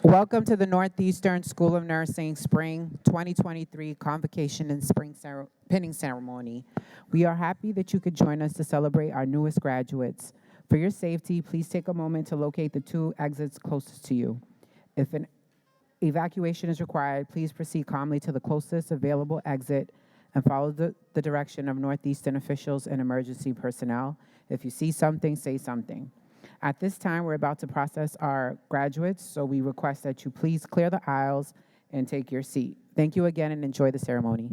Welcome to the Northeastern School of Nursing Spring 2023 Convocation and Spring Pinning Ceremony. We are happy that you could join us to celebrate our newest graduates. For your safety, please take a moment to locate the two exits closest to you. If an evacuation is required, please proceed calmly to the closest available exit and follow the direction of Northeastern officials and emergency personnel. If you see something, say something. At this time, we're about to process our graduates, so we request that you please clear the aisles and take your seat. Thank you again and enjoy the ceremony.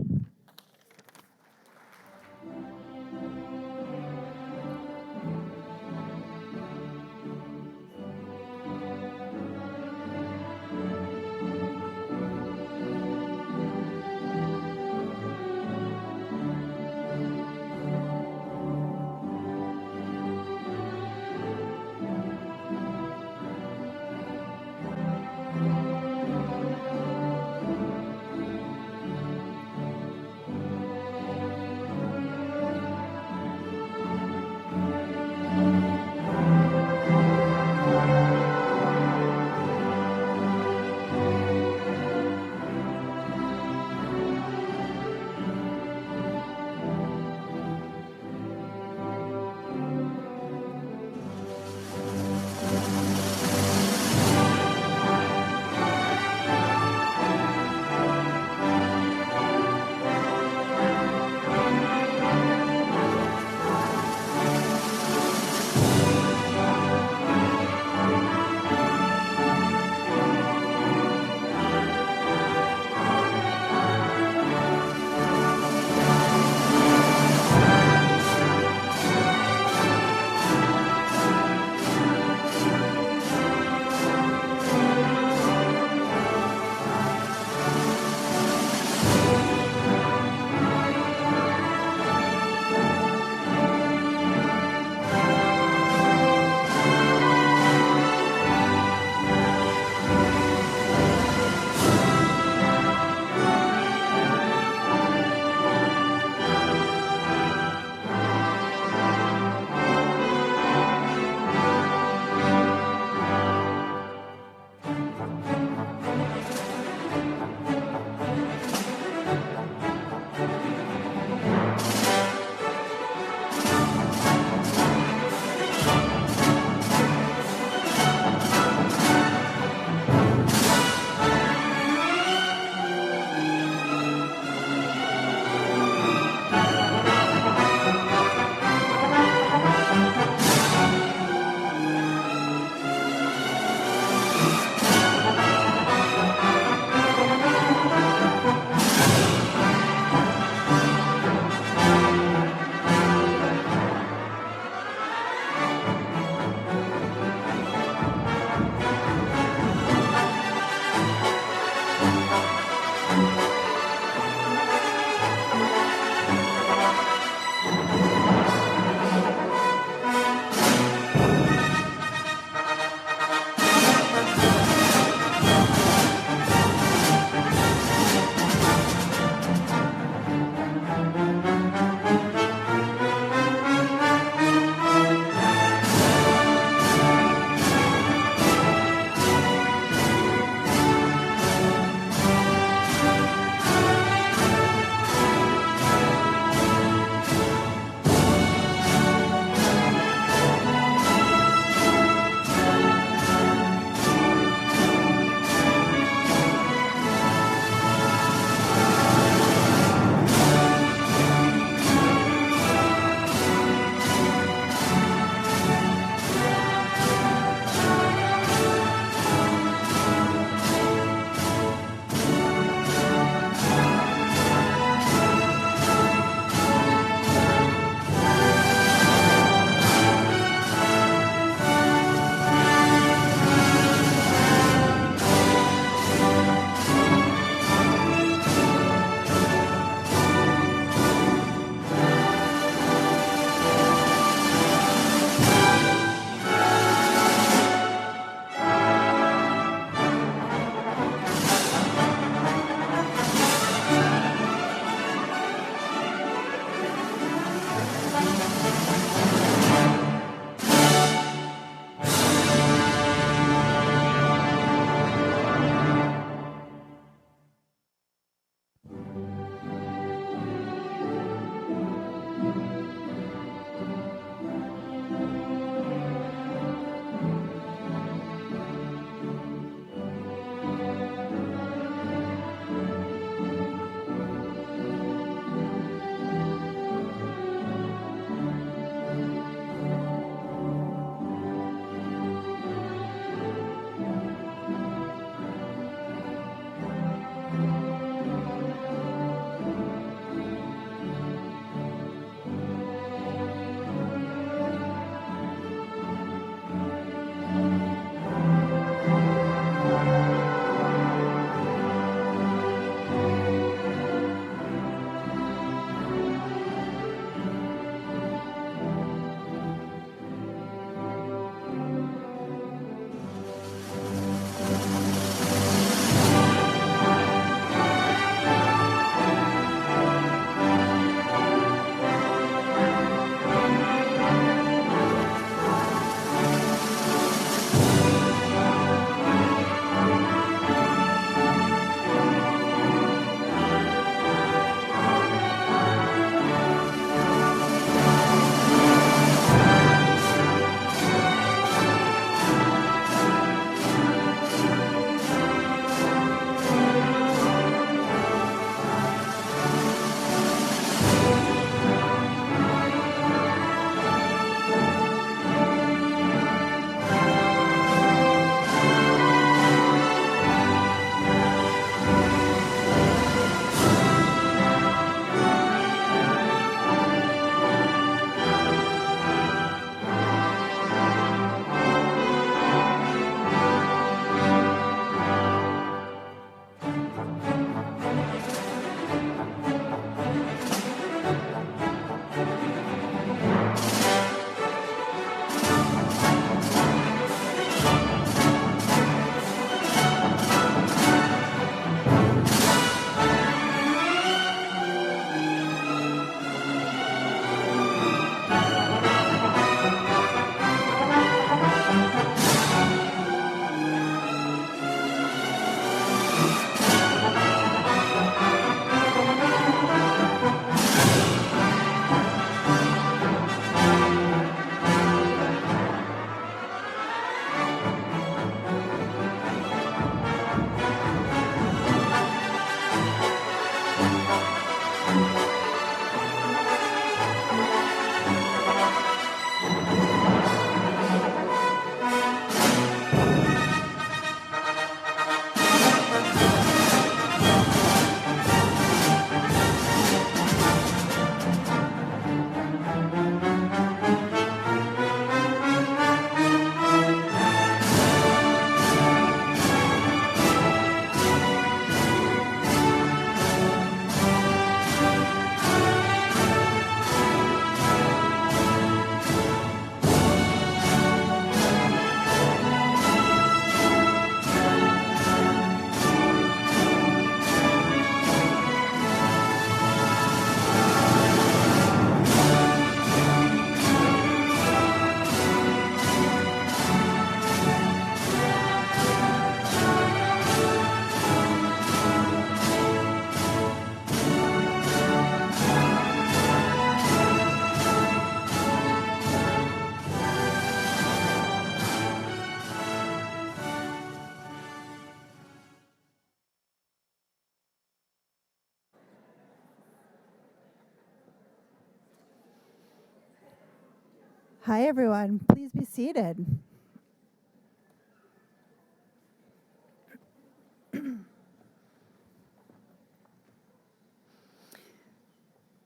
Hi, everyone. Please be seated.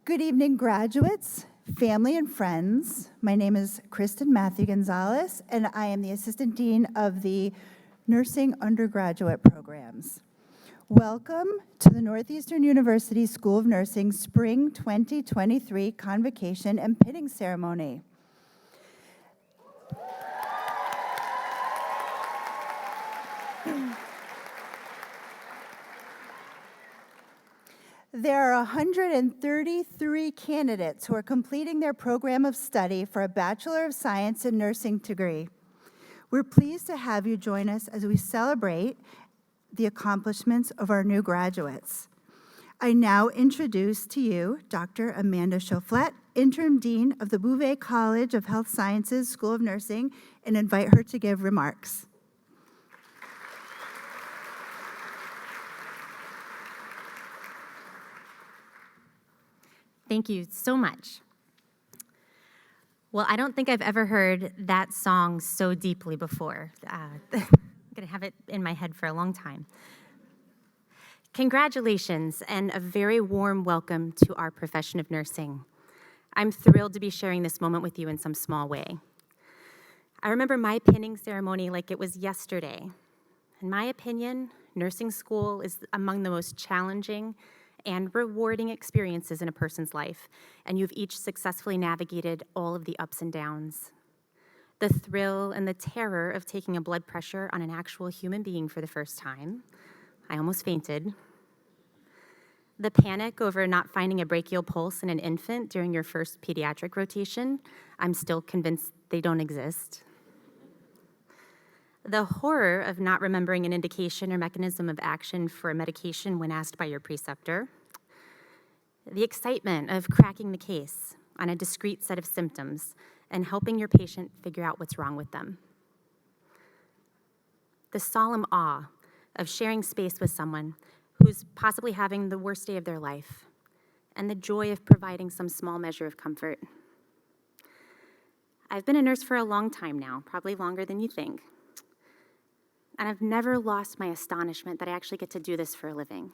Good evening, graduates, family, and friends. My name is Kristen Matthew Gonzalez, and I am the Assistant Dean of the Nursing Undergraduate Programs. Welcome to the Northeastern University School of Nursing Spring 2023 Convocation and Pinning Ceremony. There are 133 candidates who are completing their program of study for a Bachelor of Science in Nursing degree. We're pleased to have you join us as we celebrate the accomplishments of our new graduates. I now introduce to you Dr. Amanda Chaufflet, Interim Dean of the Bouve College of Health Sciences School of Nursing, and invite her to give remarks. Thank you so much. Well, I don't think I've ever heard that song so deeply before. I'm going to have it in my head for a long time. Congratulations and a very warm welcome to our profession of nursing. I'm thrilled to be sharing this moment with you in some small way. I remember my pinning ceremony like it was yesterday. In my opinion, nursing school is among the most challenging and rewarding experiences in a person's life, and you've each successfully navigated all of the ups and downs. The thrill and the terror of taking a blood pressure on an actual human being for the first time. I almost fainted. The panic over not finding a brachial pulse in an infant during your first pediatric rotation. I'm still convinced they don't exist. The horror of not remembering an indication or mechanism of action for a medication when asked by your preceptor. The excitement of cracking the case on a discrete set of symptoms and helping your patient figure out what's wrong with them. The solemn awe of sharing space with someone who's possibly having the worst day of their life, and the joy of providing some small measure of comfort. I've been a nurse for a long time now, probably longer than you think. And I've never lost my astonishment that I actually get to do this for a living.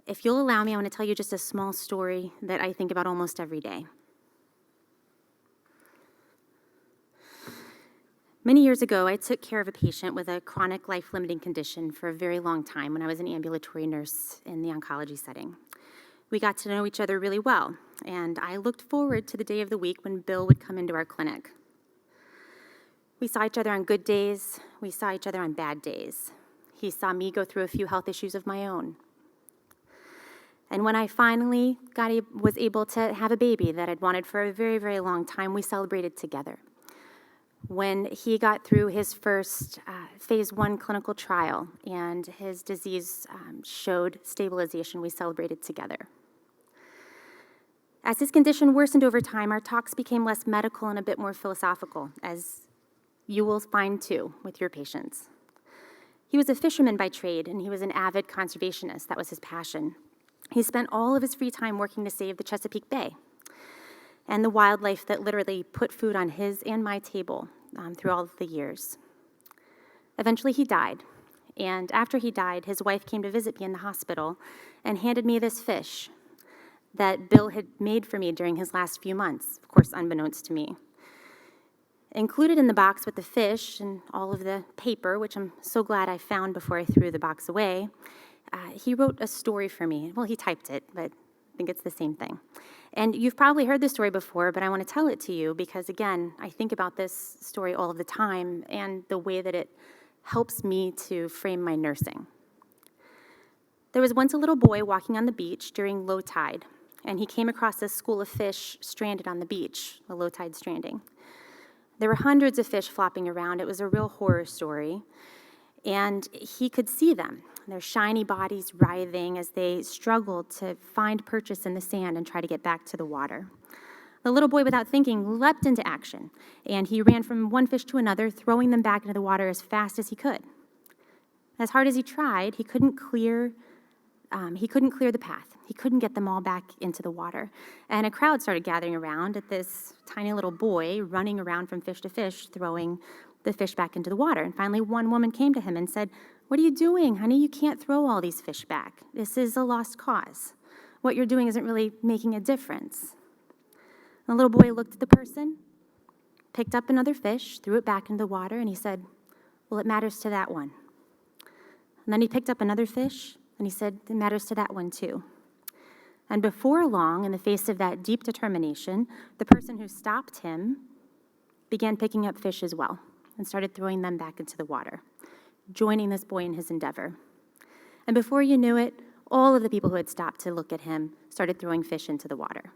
If you'll allow me, I want to tell you just a small story that I think about almost every day. Many years ago, I took care of a patient with a chronic life-limiting condition for a very long time when I was an ambulatory nurse in the oncology setting. We got to know each other really well, and I looked forward to the day of the week when Bill would come into our clinic. We saw each other on good days. We saw each other on bad days. He saw me go through a few health issues of my own. And when I finally was able to have a baby that I'd wanted for a very, very long time, we celebrated together. When he got through his first phase 1 clinical trial and his disease showed stabilization, we celebrated together. As his condition worsened over time, our talks became less medical and a bit more philosophical, as you will find too with your patients. He was a fisherman by trade, and he was an avid conservationist. That was his passion. He spent all of his free time working to save the Chesapeake Bay and the wildlife that literally put food on his and my table through all of the years. Eventually, he died. And after he died, his wife came to visit me in the hospital and handed me this fish that Bill had made for me during his last few months, of course, unbeknownst to me. Included in the box with the fish and all of the paper, which I'm so glad I found before I threw the box away, he wrote a story for me. Well, he typed it, but I think it's the same thing. And you've probably heard this story before, but I want to tell it to you because, again, I think about this story all of the time and the way that it helps me to frame my nursing. There was once a little boy walking on the beach during low tide, and he came across a school of fish stranded on the beach, a low tide stranding. There were hundreds of fish flopping around. It was a real horror story. And he could see them, their shiny bodies writhing as they struggled to find purchase in the sand and try to get back to the water. The little boy, without thinking, leapt into action, and he ran from one fish to another, throwing them back into the water as fast as he could. As hard as he tried, he couldn't clear he couldn't clear the path. He couldn't get them all back into the water. And a crowd started gathering around at this tiny little boy running around from fish to fish, throwing the fish back into the water. And finally, one woman came to him and said, "What are you doing, honey? You can't throw all these fish back. This is a lost cause. What you're doing isn't really making a difference." And the little boy looked at the person, picked up another fish, threw it back into the water, and he said, "Well, it matters to that one." And then he picked up another fish, and he said, "It matters to that one too." And before long, in the face of that deep determination, the person who stopped him began picking up fish as well and started throwing them back into the water, joining this boy in his endeavor. And before you knew it, all of the people who had stopped to look at him started throwing fish into the water.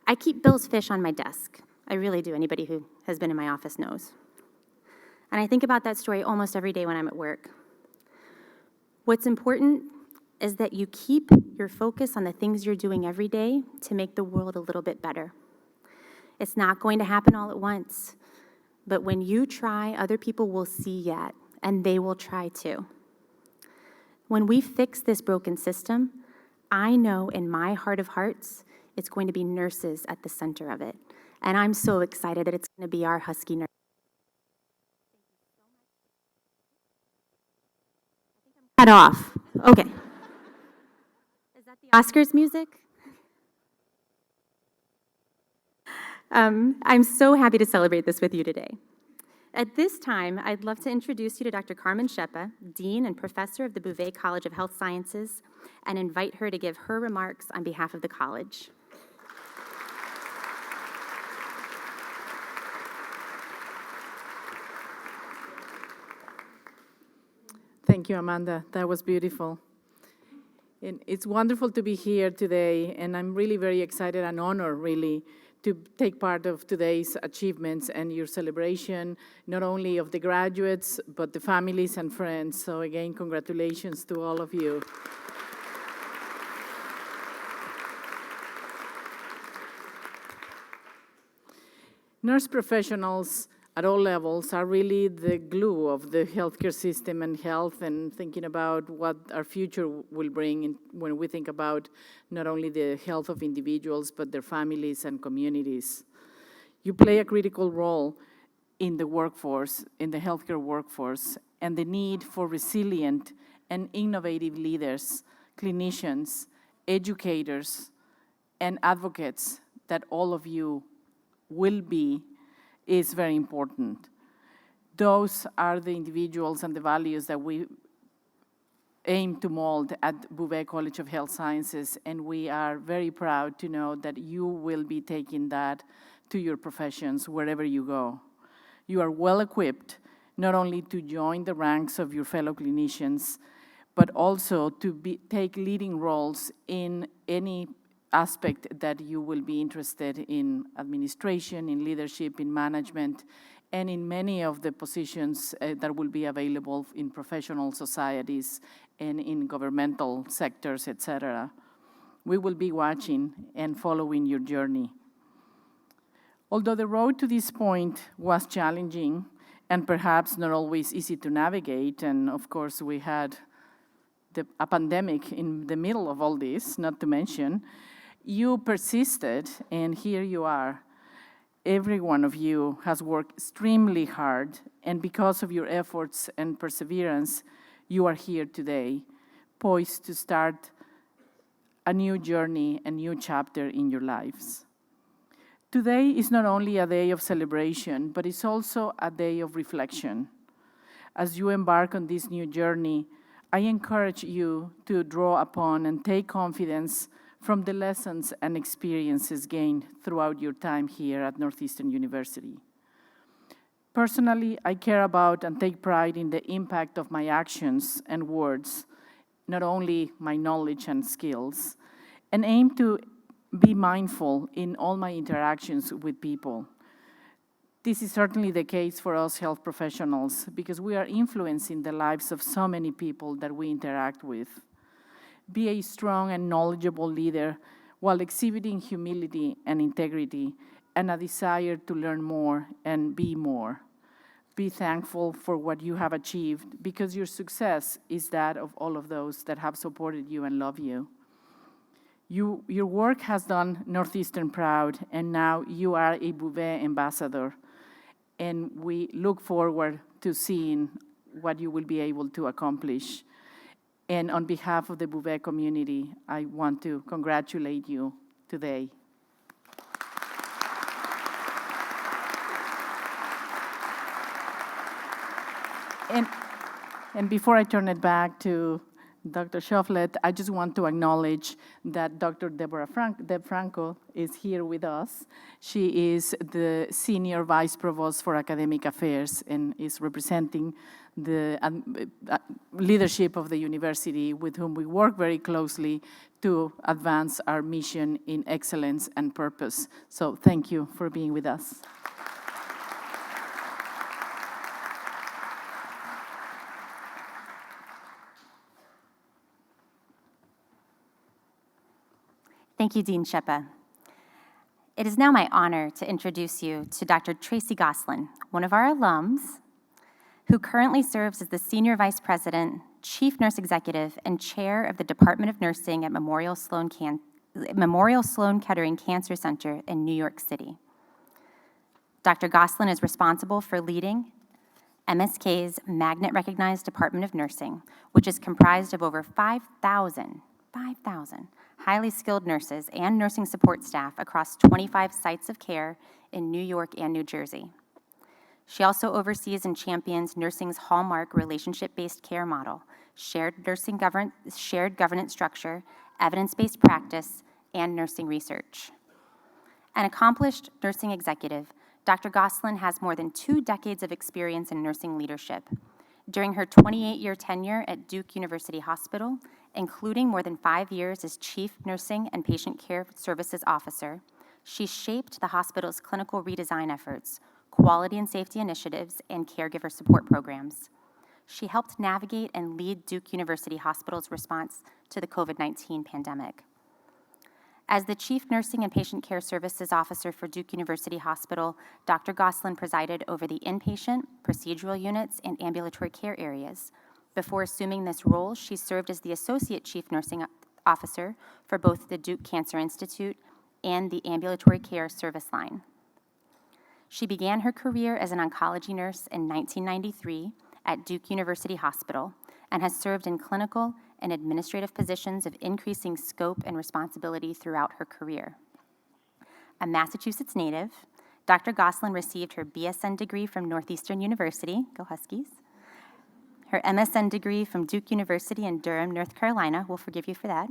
I keep Bill's fish on my desk. I really do. Anybody who has been in my office knows. And I think about that story almost every day when I'm at work. What's important is that you keep your focus on the things you're doing every day to make the world a little bit better. It's not going to happen all at once, but when you try, other people will see that, and they will try too. When we fix this broken system, I know in my heart of hearts, it's going to be nurses at the center of it. And I'm so excited that it's going to be our Husky nurse. Cut off. Okay. Is that the Oscars music? I'm so happy to celebrate this with you today. At this time, I'd love to introduce you to Dr. Carmen Shepa, Dean and Professor of the Bouve College of Health Sciences, and invite her to give her remarks on behalf of the college. Thank you, Amanda. That was beautiful. And it's wonderful to be here today, and I'm really very excited and honored, really, to take part of today's achievements and your celebration, not only of the graduates, but the families and friends. So again, congratulations to all of you. Nurse professionals at all levels are really the glue of the healthcare system and health, and thinking about what our future will bring when we think about not only the health of individuals, but their families and communities. You play a critical role in the workforce, in the healthcare workforce, and the need for resilient and innovative leaders, clinicians, educators, and advocates that all of you will be is very important. Those are the individuals and the values that we aim to mold at Bouve College of Health Sciences, and we are very proud to know that you will be taking that to your professions wherever you go. You are well equipped not only to join the ranks of your fellow clinicians, but also to take leading roles in any aspect that you will be interested in: administration, in leadership, in management, and in many of the positions that will be available in professional societies and in governmental sectors, etc. We will be watching and following your journey. Although the road to this point was challenging and perhaps not always easy to navigate, and of course we had a pandemic in the middle of all this, not to mention, you persisted, and here you are. Every one of you has worked extremely hard, and because of your efforts and perseverance, you are here today, poised to start a new journey, a new chapter in your lives. Today is not only a day of celebration, but it's also a day of reflection. As you embark on this new journey, I encourage you to draw upon and take confidence from the lessons and experiences gained throughout your time here at Northeastern University. Personally, I care about and take pride in the impact of my actions and words, not only my knowledge and skills, and aim to be mindful in all my interactions with people. This is certainly the case for us health professionals, because we are influencing the lives of so many people that we interact with. Be a strong and knowledgeable leader while exhibiting humility and integrity and a desire to learn more and be more. be thankful for what you have achieved, because your success is that of all of those that have supported you and love you. Your work has done Northeastern proud, and now you are a Bouve ambassador. And we look forward to seeing what you will be able to accomplish. And on behalf of the Bouve community, I want to congratulate you today. And before I turn it back to Dr. Shufflet, I just want to acknowledge that Dr. Deb Franco is here with us. She is the Senior Vice Provost for Academic Affairs and is representing the leadership of the university, with whom we work very closely to advance our mission in excellence and purpose. So thank you for being with us. Thank you, Dean Shepa. It is now my honor to introduce you to Dr. Tracy Goslin, one of our alums, who currently serves as the Senior Vice President, Chief Nurse Executive, and Chair of the Department of Nursing at Memorial Sloan Kettering Cancer Center in New York City. Dr. Goslin is responsible for leading MSK's magnet-recognized Department of Nursing, which is comprised of over 5,000 highly skilled nurses and nursing support staff across 25 sites of care in New York and New Jersey. She also oversees and champions nursing's hallmark relationship-based care model, shared governance structure, evidence-based practice, and nursing research. An accomplished nursing executive, Dr. Goslin has more than 2 decades of experience in nursing leadership. During her 28-year tenure at Duke University Hospital, including more than 5 years as Chief Nursing and Patient Care Services Officer, she shaped the hospital's clinical redesign efforts, quality and safety initiatives, and caregiver support programs. She helped navigate and lead Duke University Hospital's response to the COVID-19 pandemic. As the Chief Nursing and Patient Care Services Officer for Duke University Hospital, Dr. Goslin presided over the inpatient, procedural units, and ambulatory care areas. Before assuming this role, she served as the Associate Chief Nursing Officer for both the Duke Cancer Institute and the Ambulatory Care Service Line. She began her career as an oncology nurse in 1993 at Duke University Hospital and has served in clinical and administrative positions of increasing scope and responsibility throughout her career. A Massachusetts native, Dr. Goslin received her BSN degree from Northeastern University, go Huskies, her MSN degree from Duke University in Durham, North Carolina, we'll forgive you for that,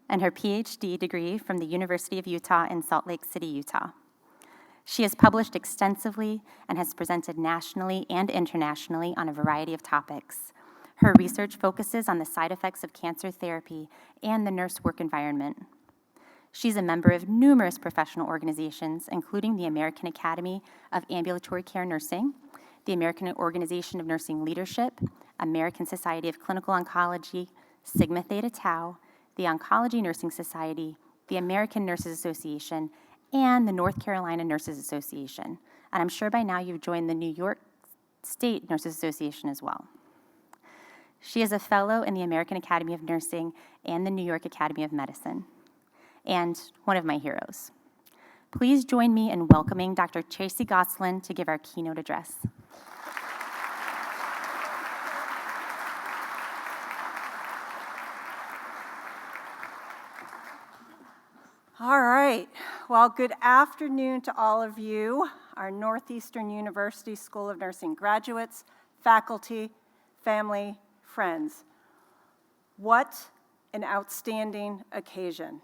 and her PhD degree from the University of Utah in Salt Lake City, Utah. She has published extensively and has presented nationally and internationally on a variety of topics. Her research focuses on the side effects of cancer therapy and the nurse work environment. She's a member of numerous professional organizations, including the American Academy of Ambulatory Care Nursing, the American Organization of Nursing Leadership, American Society of Clinical Oncology, Sigma Theta Tau, the Oncology Nursing Society, the American Nurses Association, and the North Carolina Nurses Association. And I'm sure by now you've joined the New York State Nurses Association as well. She is a fellow in the American Academy of Nursing and the New York Academy of Medicine, and one of my heroes. Please join me in welcoming Dr. Tracy Goslin to give our keynote address. All right. Well, good afternoon to all of you, our Northeastern University School of Nursing graduates, faculty, family, friends. What an outstanding occasion.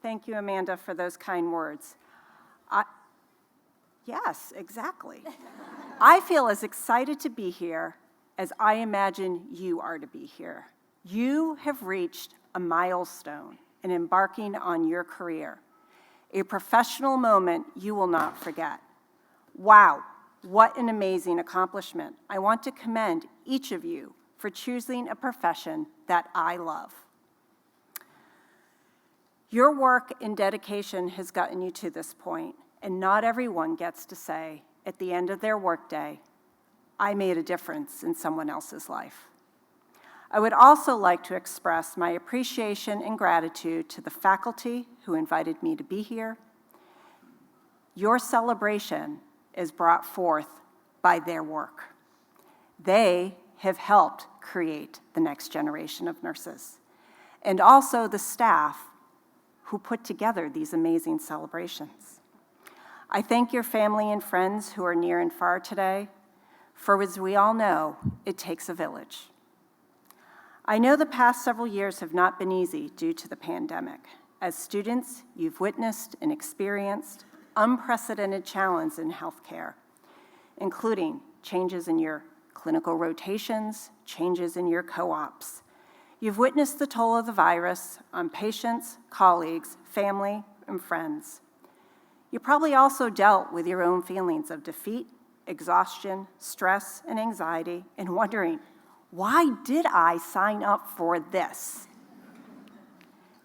Thank you, Amanda, for those kind words. Yes, exactly. I feel as excited to be here as I imagine you are to be here. You have reached a milestone in embarking on your career, a professional moment you will not forget. Wow, what an amazing accomplishment. I want to commend each of you for choosing a profession that I love. Your work and dedication has gotten you to this point, and not everyone gets to say, at the end of their workday, I made a difference in someone else's life. I would also like to express my appreciation and gratitude to the faculty who invited me to be here. Your celebration is brought forth by their work. They have helped create the next generation of nurses, and also the staff who put together these amazing celebrations. I thank your family and friends who are near and far today, for as we all know, it takes a village. I know the past several years have not been easy due to the pandemic. As students, you've witnessed and experienced unprecedented challenges in healthcare, including changes in your clinical rotations, changes in your co-ops. You've witnessed the toll of the virus on patients, colleagues, family, and friends. You probably also dealt with your own feelings of defeat, exhaustion, stress, and anxiety, and wondering, why did I sign up for this?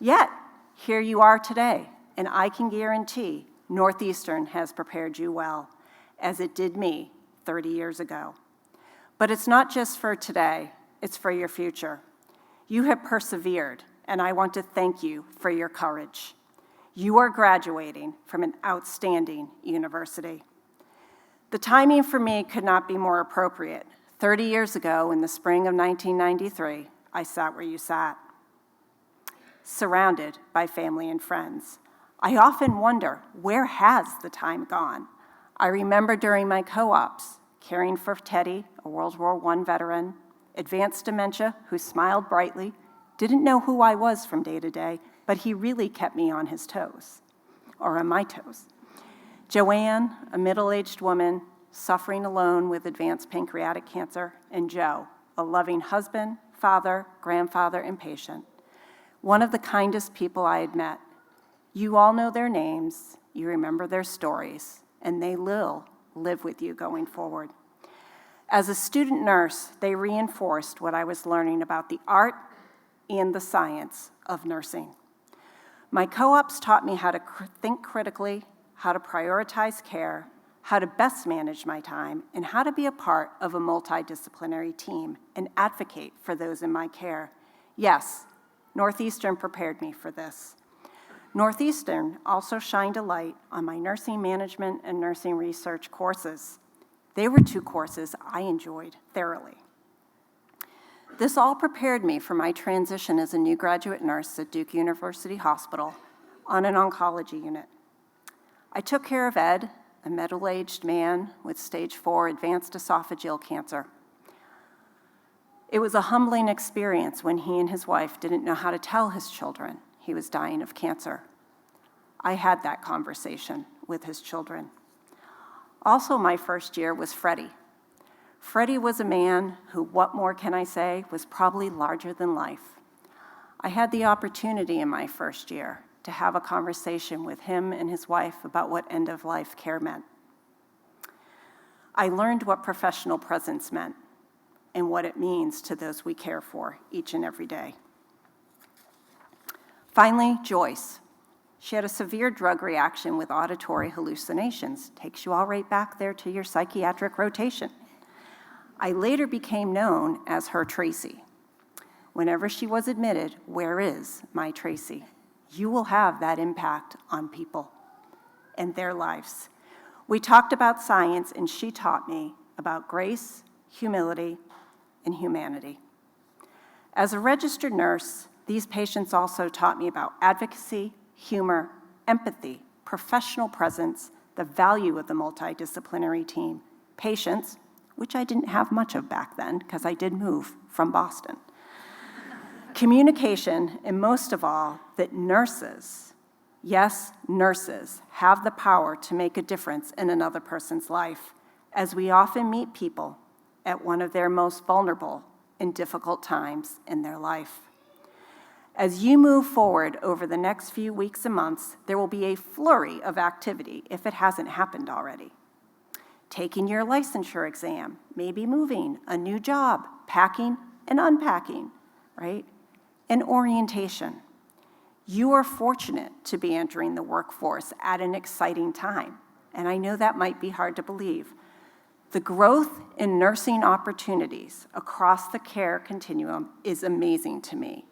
Yet, here you are today, and I can guarantee Northeastern has prepared you well, as it did me 30 years ago. But it's not just for today, it's for your future. You have persevered, and I want to thank you for your courage. You are graduating from an outstanding university. The timing for me could not be more appropriate. 30 years ago, in the spring of 1993, I sat where you sat, surrounded by family and friends. I often wonder, where has the time gone? I remember during my co-ops, caring for Teddy, a World War I veteran, advanced dementia, who smiled brightly, didn't know who I was from day to day, but he really kept me on his toes, or on my toes. Joanne, a middle-aged woman, suffering alone with advanced pancreatic cancer, and Joe, a loving husband, father, grandfather, and patient. One of the kindest people I had met. You all know their names, you remember their stories, and they will live with you going forward. As a student nurse, they reinforced what I was learning about the art and the science of nursing. My co-ops taught me how to think critically, how to prioritize care, how to best manage my time, and how to be a part of a multidisciplinary team and advocate for those in my care. Yes, Northeastern prepared me for this. Northeastern also shined a light on my nursing management and nursing research courses. They were two courses I enjoyed thoroughly. This all prepared me for my transition as a new graduate nurse at Duke University Hospital on an oncology unit. I took care of Ed, a middle-aged man with stage 4 advanced esophageal cancer. It was a humbling experience when he and his wife didn't know how to tell his children he was dying of cancer. I had that conversation with his children. Also, my first year was Freddie. Freddie was a man who, what more can I say, was probably larger than life. I had the opportunity in my first year to have a conversation with him and his wife about what end-of-life care meant. I learned what professional presence meant and what it means to those we care for each and every day. Finally, Joyce. She had a severe drug reaction with auditory hallucinations. Takes you all right back there to your psychiatric rotation. I later became known as her Tracy. Whenever she was admitted, where is my Tracy? You will have that impact on people and their lives. We talked about science, and she taught me about grace, humility, and humanity. As a registered nurse, these patients also taught me about advocacy, humor, empathy, professional presence, the value of the multidisciplinary team, patience, which I didn't have much of back then because I did move from Boston, communication, and most of all, that nurses, yes, nurses, have the power to make a difference in another person's life, as we often meet people at one of their most vulnerable and difficult times in their life. As you move forward over the next few weeks and months, there will be a flurry of activity if it hasn't happened already. Taking your licensure exam, maybe moving, a new job, packing and unpacking, right? And orientation. You are fortunate to be entering the workforce at an exciting time. and I know that might be hard to believe. The growth in nursing opportunities across the care continuum is amazing to me,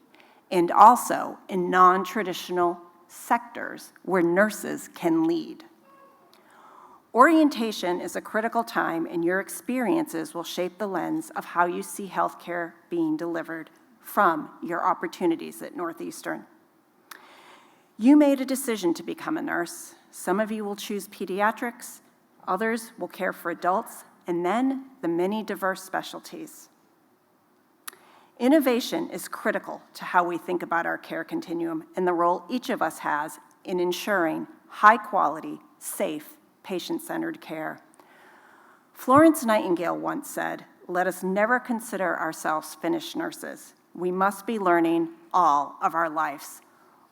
and also in non-traditional sectors where nurses can lead. Orientation is a critical time, and your experiences will shape the lens of how you see healthcare being delivered from your opportunities at Northeastern. You made a decision to become a nurse. Some of you will choose pediatrics, others will care for adults, and then the many diverse specialties. Innovation is critical to how we think about our care continuum and the role each of us has in ensuring high-quality, safe, patient-centered care. Florence Nightingale once said, "Let us never consider ourselves finished nurses. We must be learning all of our lives."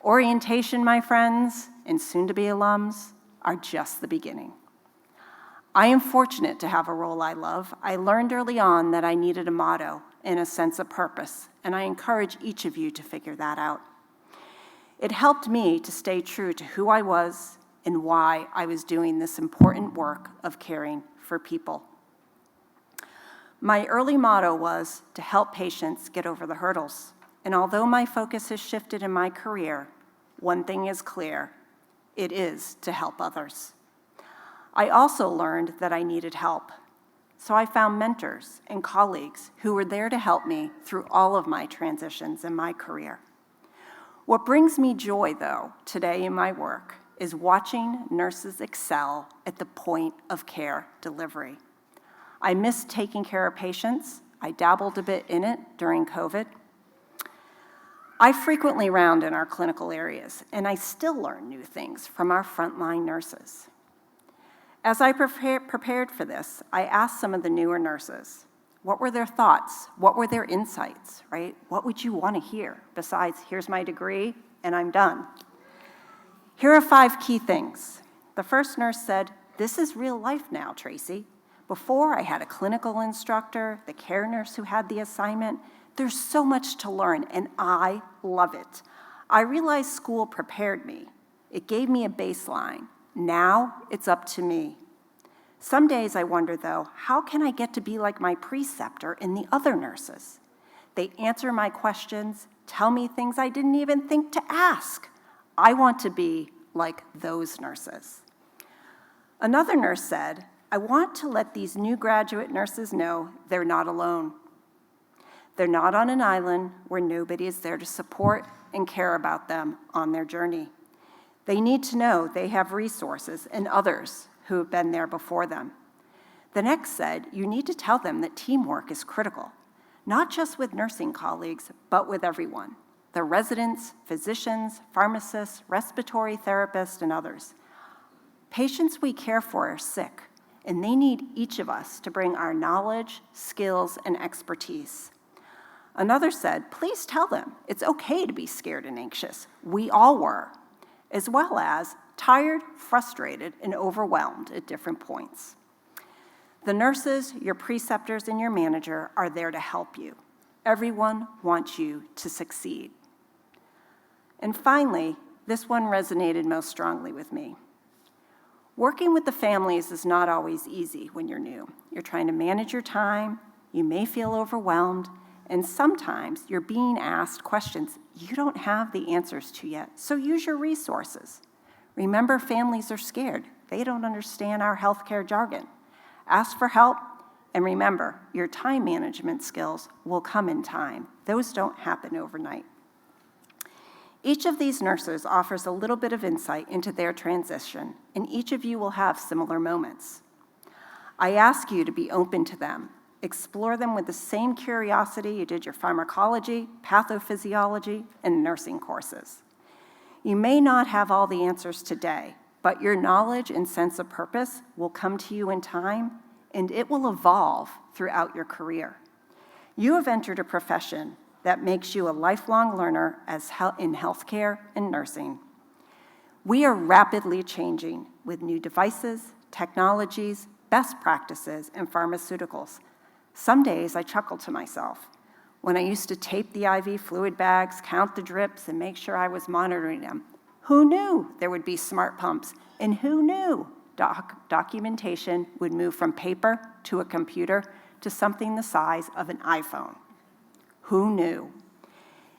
Orientation, my friends, and soon-to-be alums, are just the beginning. I am fortunate to have a role I love. I learned early on that I needed a motto and a sense of purpose, and I encourage each of you to figure that out. It helped me to stay true to who I was and why I was doing this important work of caring for people. My early motto was to help patients get over the hurdles, and although my focus has shifted in my career, one thing is clear: it is to help others. I also learned that I needed help, so I found mentors and colleagues who were there to help me through all of my transitions in my career. What brings me joy, though, today in my work is watching nurses excel at the point of care delivery. I miss taking care of patients. I dabbled a bit in it during COVID. I frequently round in our clinical areas, and I still learn new things from our frontline nurses. As I prepared for this, I asked some of the newer nurses, what were their thoughts? What were their insights, right? What would you want to hear besides, here's my degree, and I'm done? Here are 5 key things. The first nurse said, "This is real life now, Tracy. Before, I had a clinical instructor, the care nurse who had the assignment. There's so much to learn, and I love it. I realized school prepared me. It gave me a baseline. Now it's up to me. Some days I wonder, though, how can I get to be like my preceptor and the other nurses? They answer my questions, tell me things I didn't even think to ask. I want to be like those nurses." Another nurse said, "I want to let these new graduate nurses know they're not alone. They're not on an island where nobody is there to support and care about them on their journey. They need to know they have resources and others who have been there before them." The next said, "You need to tell them that teamwork is critical, not just with nursing colleagues, but with everyone, the residents, physicians, pharmacists, respiratory therapists, and others. Patients we care for are sick, and they need each of us to bring our knowledge, skills, and expertise." Another said, "Please tell them it's okay to be scared and anxious. We all were," as well as tired, frustrated, and overwhelmed at different points. The nurses, your preceptors, and your manager are there to help you. Everyone wants you to succeed. And finally, this one resonated most strongly with me. Working with the families is not always easy when you're new. You're trying to manage your time, you may feel overwhelmed, and sometimes you're being asked questions you don't have the answers to yet, so use your resources. Remember, families are scared. They don't understand our healthcare jargon. Ask for help, and remember, your time management skills will come in time. Those don't happen overnight. Each of these nurses offers a little bit of insight into their transition, and each of you will have similar moments. I ask you to be open to them. Explore them with the same curiosity you did your pharmacology, pathophysiology, and nursing courses. You may not have all the answers today, but your knowledge and sense of purpose will come to you in time, and it will evolve throughout your career. You have entered a profession that makes you a lifelong learner in healthcare and nursing. We are rapidly changing with new devices, technologies, best practices, and pharmaceuticals. Some days I chuckle to myself. When I used to tape the IV fluid bags, count the drips, and make sure I was monitoring them, who knew there would be smart pumps? And who knew documentation would move from paper to a computer to something the size of an iPhone. Who knew?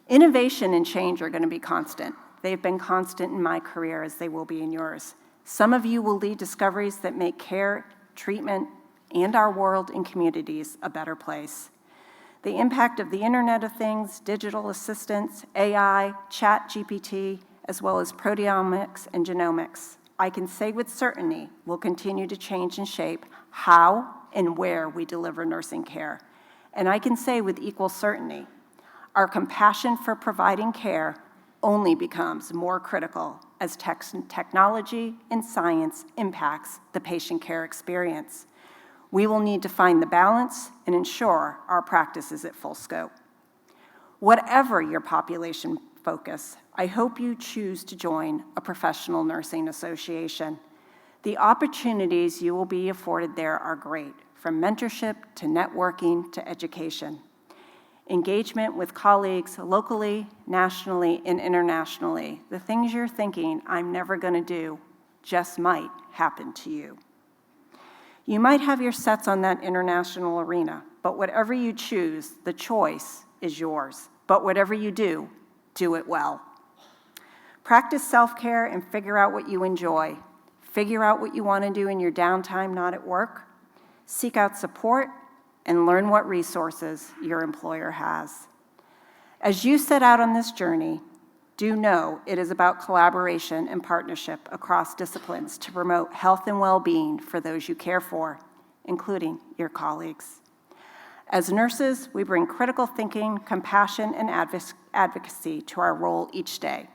Innovation and change are going to be constant. They've been constant in my career as they will be in yours. Some of you will lead discoveries that make care, treatment, and our world and communities a better place. The impact of the Internet of Things, digital assistants, AI, ChatGPT, as well as proteomics and genomics, I can say with certainty will continue to change and shape how and where we deliver nursing care. And I can say with equal certainty, our compassion for providing care only becomes more critical as technology and science impacts the patient care experience. We will need to find the balance and ensure our practice is at full scope. Whatever your population focus, I hope you choose to join a professional nursing association. The opportunities you will be afforded there are great, from mentorship to networking to education. Engagement with colleagues locally, nationally, and internationally. The things you're thinking, I'm never going to do, just might happen to you. You might have your sets on that international arena, but whatever you choose, the choice is yours. But whatever you do it well. Practice self-care and figure out what you enjoy. Figure out what you want to do in your downtime, not at work. Seek out support and learn what resources your employer has. As you set out on this journey, do know it is about collaboration and partnership across disciplines to promote health and well-being for those you care for, including your colleagues. As nurses, we bring critical thinking, compassion, and advocacy to our role each day.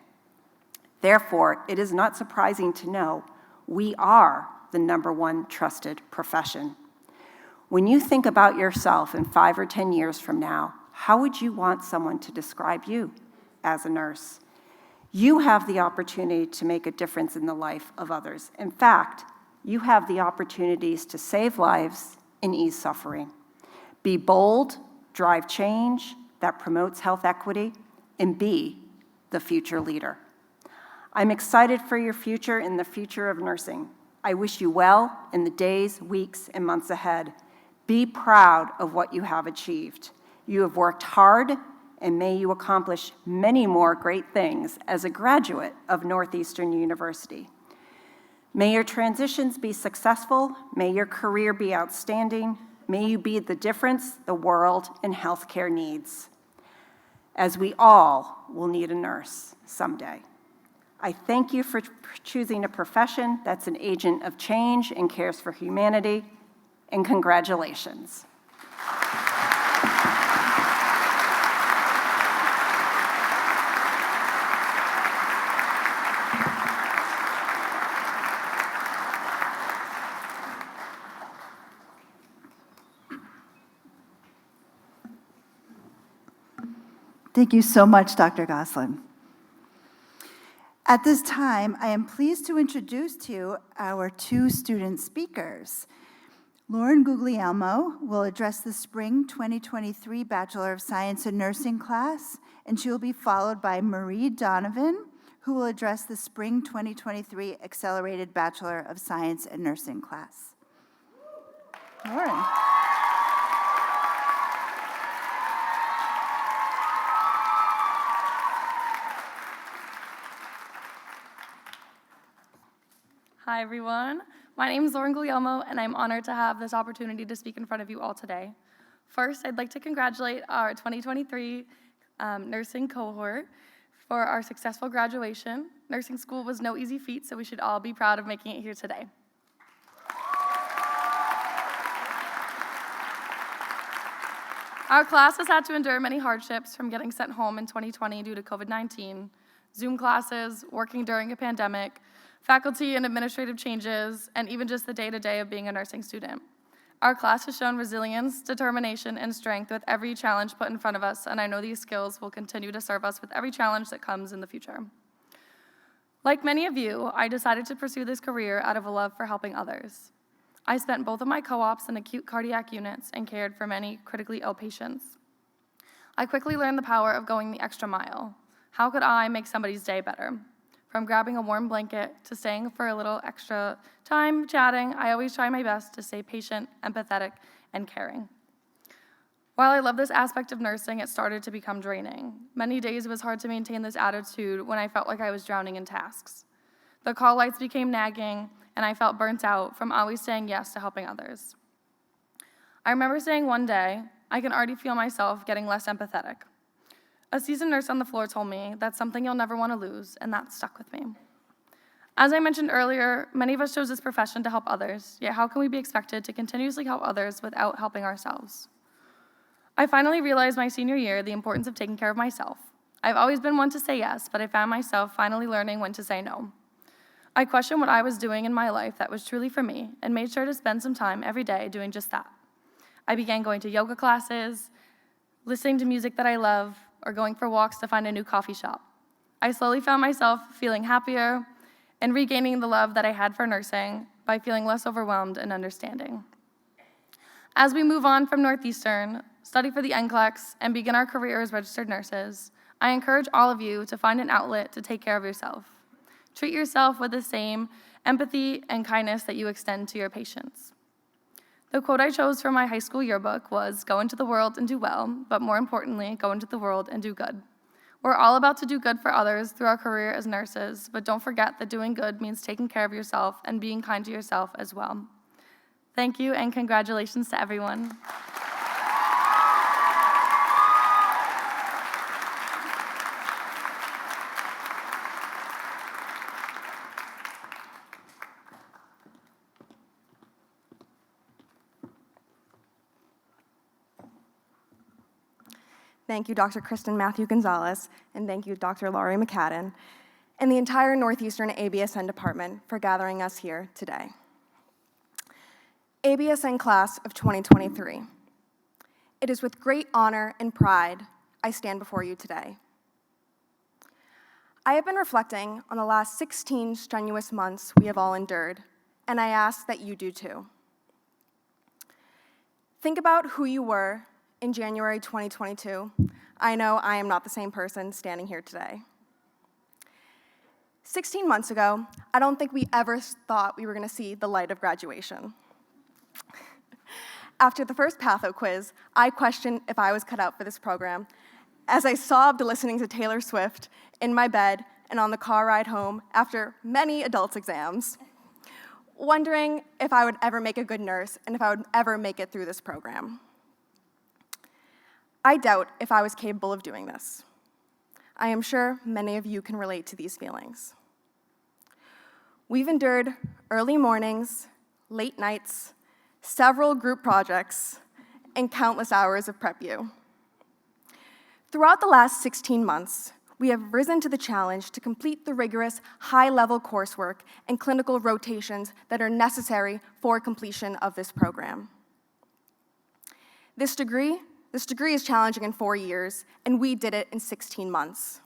Therefore, it is not surprising to know we are the #1 trusted profession. When you think about yourself in 5 or 10 years from now, how would you want someone to describe you as a nurse? You have the opportunity to make a difference in the life of others. In fact, you have the opportunities to save lives and ease suffering. Be bold, drive change that promotes health equity, and be the future leader. I'm excited for your future and the future of nursing. I wish you well in the days, weeks, and months ahead. Be proud of what you have achieved. You have worked hard, and may you accomplish many more great things as a graduate of Northeastern University. May your transitions be successful. May your career be outstanding. May you be the difference the world and healthcare needs, as we all will need a nurse someday. I thank you for choosing a profession that's an agent of change and cares for humanity, and congratulations. Thank you so much, Dr. Goslin. At this time, I am pleased to introduce to you our 2 student speakers. Lauren Guglielmo will address the Spring 2023 Bachelor of Science in Nursing class, and she will be followed by Marie Donovan, who will address the Spring 2023 Accelerated Bachelor of Science in Nursing class. Lauren. Hi, everyone. My name is Lauren Guglielmo, and I'm honored to have this opportunity to speak in front of you all today. First, I'd like to congratulate our 2023 nursing cohort for our successful graduation. Nursing school was no easy feat, so we should all be proud of making it here today. Our class has had to endure many hardships, from getting sent home in 2020 due to COVID-19, Zoom classes, working during a pandemic, faculty and administrative changes, and even just the day-to-day of being a nursing student. Our class has shown resilience, determination, and strength with every challenge put in front of us, and I know these skills will continue to serve us with every challenge that comes in the future. Like many of you, I decided to pursue this career out of a love for helping others. I spent both of my co-ops in acute cardiac units and cared for many critically ill patients. I quickly learned the power of going the extra mile. How could I make somebody's day better? From grabbing a warm blanket to staying for a little extra time chatting, I always try my best to stay patient, empathetic, and caring. While I love this aspect of nursing, it started to become draining. Many days it was hard to maintain this attitude when I felt like I was drowning in tasks. The call lights became nagging, and I felt burnt out from always saying yes to helping others. I remember saying one day, I can already feel myself getting less empathetic. A seasoned nurse on the floor told me that's something you'll never want to lose, and that stuck with me. As I mentioned earlier, many of us chose this profession to help others, yet how can we be expected to continuously help others without helping ourselves? I finally realized my senior year the importance of taking care of myself. I've always been one to say yes, but I found myself finally learning when to say no. I questioned what I was doing in my life that was truly for me and made sure to spend some time every day doing just that. I began going to yoga classes, listening to music that I love, or going for walks to find a new coffee shop. I slowly found myself feeling happier and regaining the love that I had for nursing by feeling less overwhelmed and understanding. As we move on from Northeastern, study for the NCLEX, and begin our career as registered nurses, I encourage all of you to find an outlet to take care of yourself. Treat yourself with the same empathy and kindness that you extend to your patients. The quote I chose for my high school yearbook was, "Go into the world and do well, but more importantly, go into the world and do good." We're all about to do good for others through our career as nurses, but don't forget that doing good means taking care of yourself and being kind to yourself as well. Thank you, and congratulations to everyone. Thank you, Dr. Kristen Matthew Gonzalez, and thank you, Dr. Laurie McCadden, and the entire Northeastern ABSN department for gathering us here today. ABSN class of 2023. It is with great honor and pride I stand before you today. I have been reflecting on the last 16 strenuous months we have all endured, and I ask that you do too. Think about who you were in January 2022. I know I am not the same person standing here today. 16 months ago, I don't think we ever thought we were going to see the light of graduation. After the first patho quiz, I questioned if I was cut out for this program, as I sobbed listening to Taylor Swift in my bed and on the car ride home after many adults' exams, wondering if I would ever make a good nurse and if I would ever make it through this program. I doubt if I was capable of doing this. I am sure many of you can relate to these feelings. We've endured early mornings, late nights, several group projects, and countless hours of prep U. Throughout the last 16 months, we have risen to the challenge to complete the rigorous, high-level coursework and clinical rotations that are necessary for completion of this program. This degree is challenging in 4 years, and we did it in 16 months.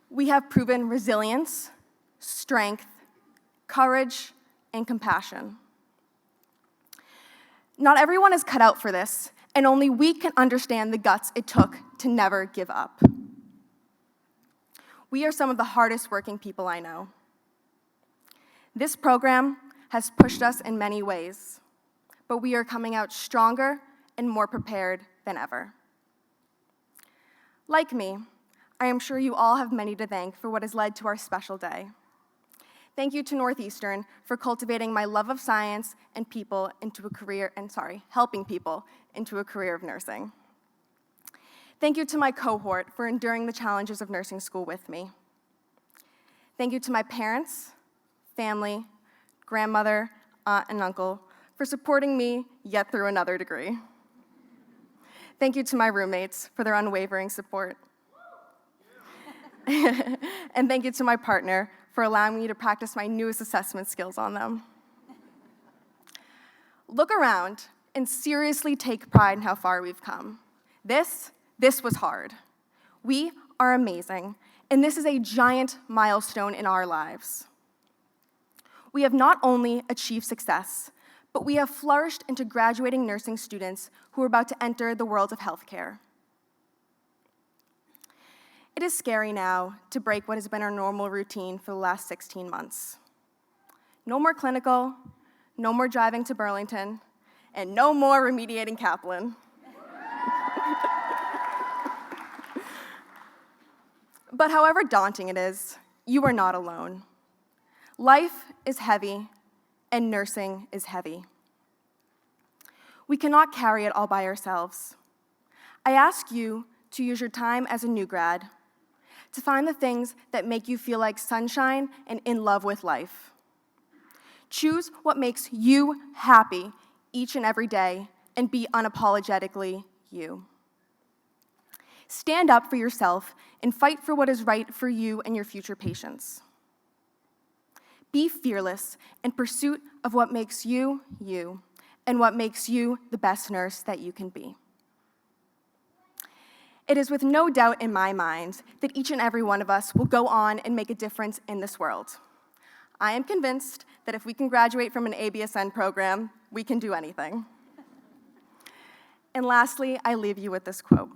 We have proven resilience, strength, courage, and compassion. Not everyone is cut out for this, and only we can understand the guts it took to never give up. We are some of the hardest working people I know. This program has pushed us in many ways, but we are coming out stronger and more prepared than ever. Like me, I am sure you all have many to thank for what has led to our special day. Thank you to Northeastern for cultivating my love of science and people into a career, helping people into a career of nursing. Thank you to my cohort for enduring the challenges of nursing school with me. Thank you to my parents, family, grandmother, aunt, and uncle for supporting me yet through another degree. Thank you to my roommates for their unwavering support. And thank you to my partner for allowing me to practice my newest assessment skills on them. Look around and seriously take pride in how far we've come. This was hard. We are amazing, and this is a giant milestone in our lives. We have not only achieved success, but we have flourished into graduating nursing students who are about to enter the world of healthcare. It is scary now to break what has been our normal routine for the last 16 months. No more clinical, no more driving to Burlington, and no more remediating Kaplan. But however daunting it is, you are not alone. Life is heavy, and nursing is heavy. We cannot carry it all by ourselves. I ask you to use your time as a new grad to find the things that make you feel like sunshine and in love with life. Choose what makes you happy each and every day and be unapologetically you. Stand up for yourself and fight for what is right for you and your future patients. Be fearless in pursuit of what makes you, you, and what makes you the best nurse that you can be. It is with no doubt in my mind that each and every one of us will go on and make a difference in this world. I am convinced that if we can graduate from an ABSN program, we can do anything. And lastly, I leave you with this quote.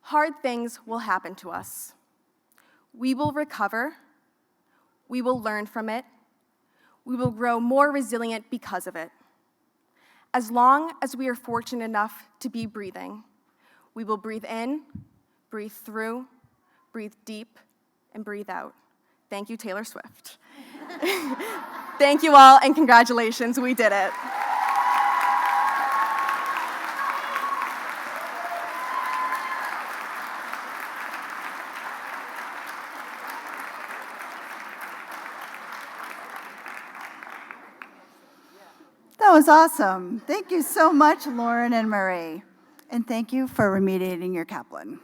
Hard things will happen to us. We will recover. We will learn from it. We will grow more resilient because of it. As long as we are fortunate enough to be breathing, we will breathe in, breathe through, breathe deep, and breathe out. Thank you, Taylor Swift. Thank you all, and congratulations, we did it. That was awesome. Thank you so much, Lauren and Marie. And thank you for remediating your Kaplan.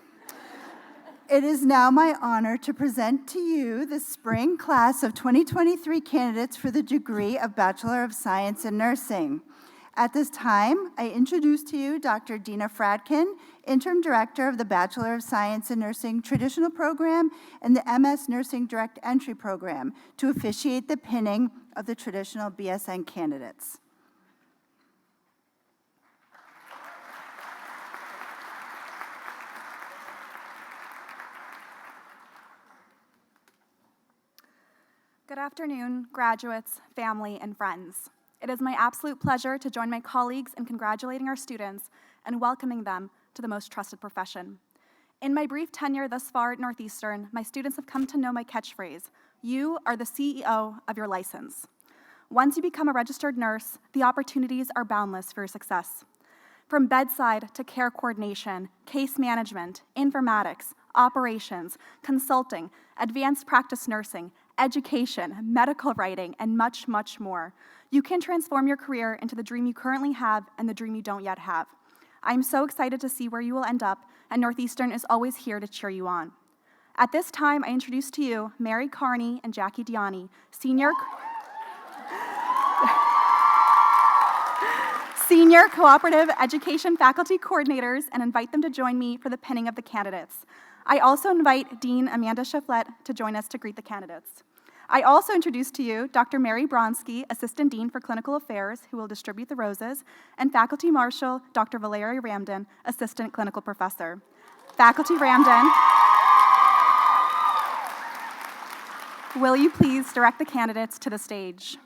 It is now my honor to present to you the spring class of 2023 candidates for the degree of Bachelor of Science in Nursing. At this time, I introduce to you Dr. Dina Fradkin, Interim Director of the Bachelor of Science in Nursing Traditional Program and the MS Nursing Direct Entry Program, to officiate the pinning of the traditional BSN candidates. Good afternoon, graduates, family, and friends. It is my absolute pleasure to join my colleagues in congratulating our students and welcoming them to the most trusted profession. In my brief tenure thus far at Northeastern, my students have come to know my catchphrase, "You are the CEO of your license." Once you become a registered nurse, the opportunities are boundless for your success. From bedside to care coordination, case management, informatics, operations, consulting, advanced practice nursing, education, medical writing, and much, much more. You can transform your career into the dream you currently have and the dream you don't yet have. I'm so excited to see where you will end up, and Northeastern is always here to cheer you on. At this time, I introduce to you Mary Carney and Jackie Diani, Senior Cooperative Education Faculty Coordinators, and invite them to join me for the pinning of the candidates. I also invite Dean Amanda Shaflett to join us to greet the candidates. I also introduce to you Dr. Mary Bronsky, Assistant Dean for Clinical Affairs, who will distribute the roses, and Faculty Marshal Dr. Valerie Ramden, Assistant Clinical Professor. Faculty Ramden, will you please direct the candidates to the stage?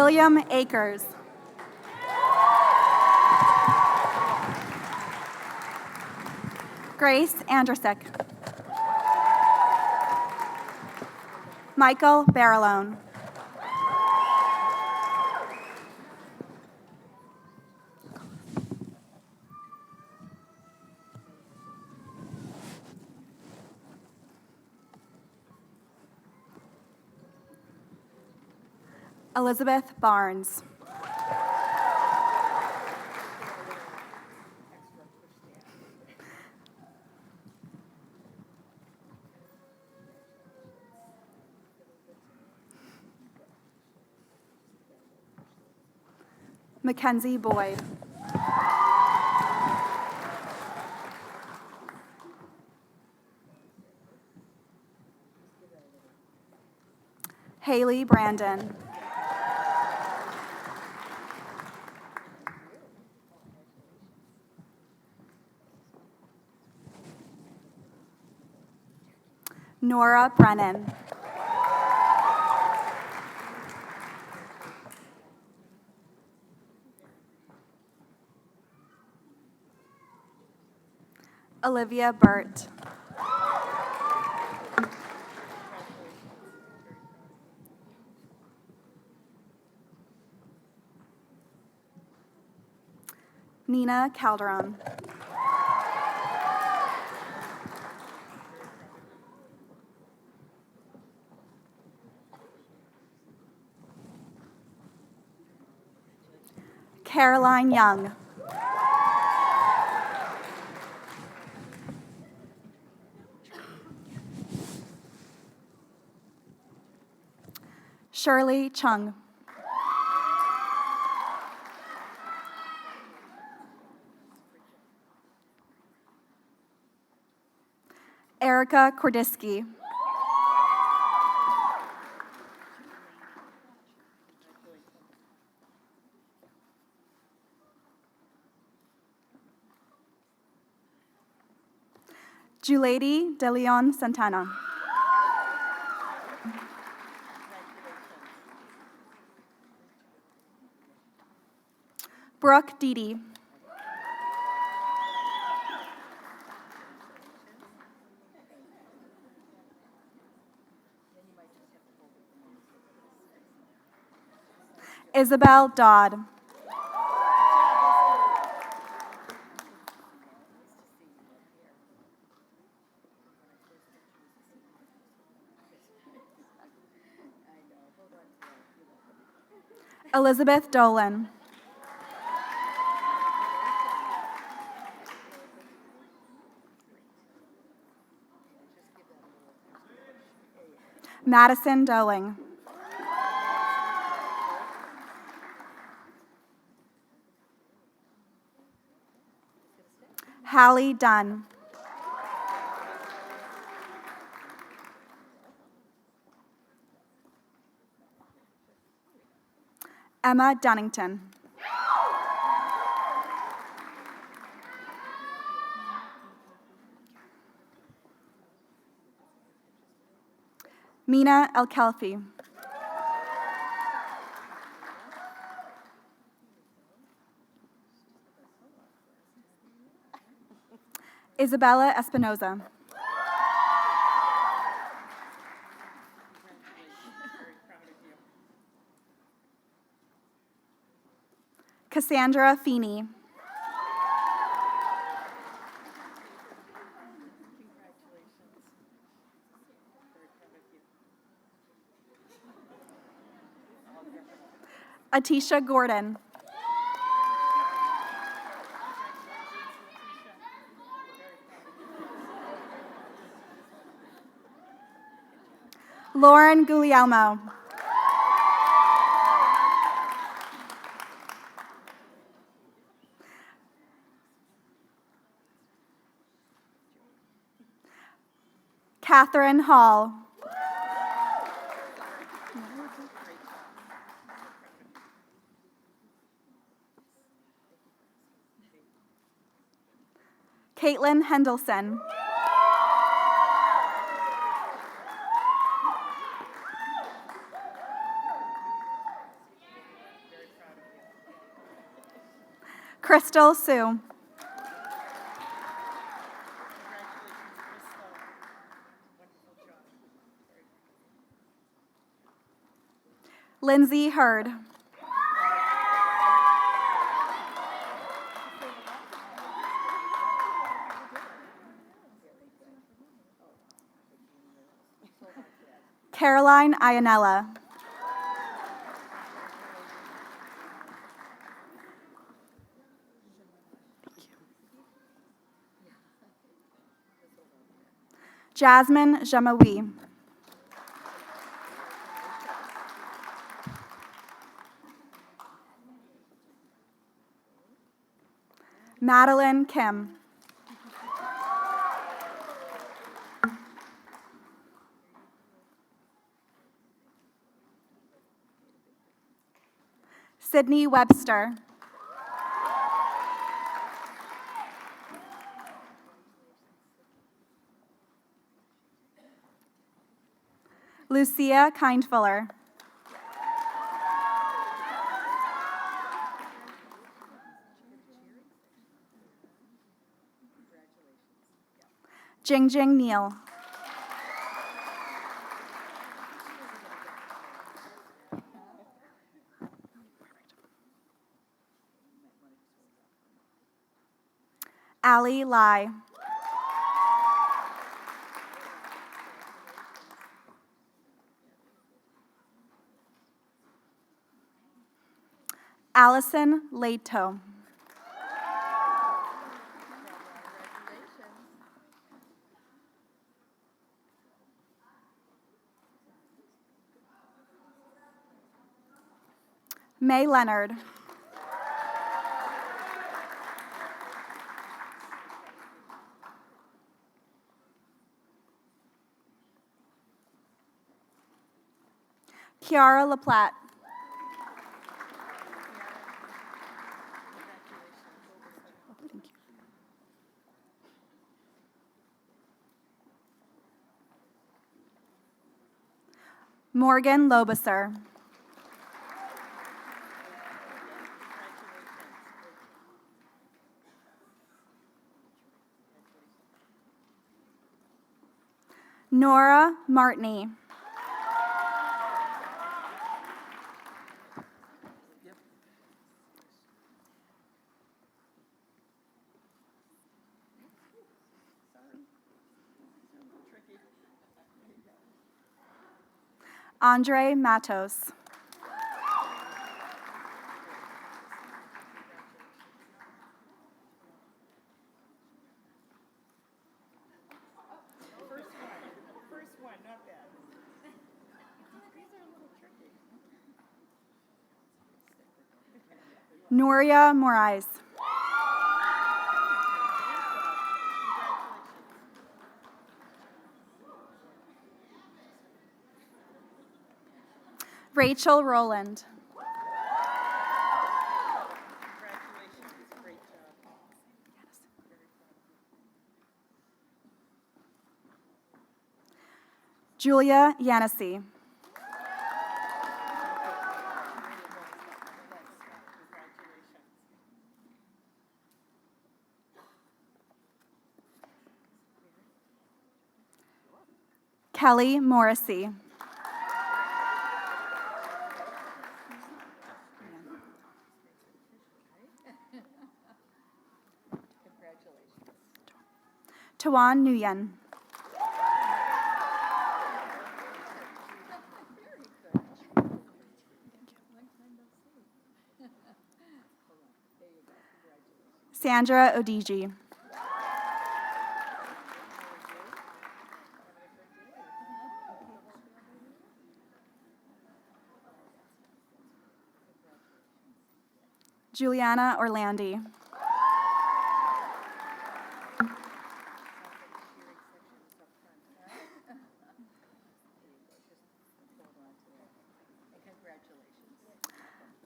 William Akers. Grace Andrusik. Michael Baralone. Elizabeth Barnes. Mackenzie Boyd. Haley Brandon. Nora Brennan. Olivia Burt. Nina Calderon. Caroline Young. Shirley Chung. Erica Kordiski. Julady De Leon Santana. Brooke Deedy. Isabel Dodd. Elizabeth Dolan. Madison Dowling. Hallie Dunn. Emma Dunnington. Mina El-Khelfi. Isabella Espinoza. Cassandra Feeney. Atisha Gordon. Lauren Guglielmo. Catherine Hall. Caitlin Hendelson. Crystal Sue. Lindsay Hurd. Caroline Ianella. Jasmine Jamawi. Madeline Kim. Sydney Webster. Lucia Kindfuller. Jingjing Neal. Allie Lai. Allison Lato. May Leonard. Kiara LaPlatte. Morgan Lobaser. Nora Martney. Andre Matos. Nuria Moraes. Rachel Rowland. Julia Yanissi. Kelly Morrissey. Tawan Nguyen. Sandra Odigi. Juliana Orlandi.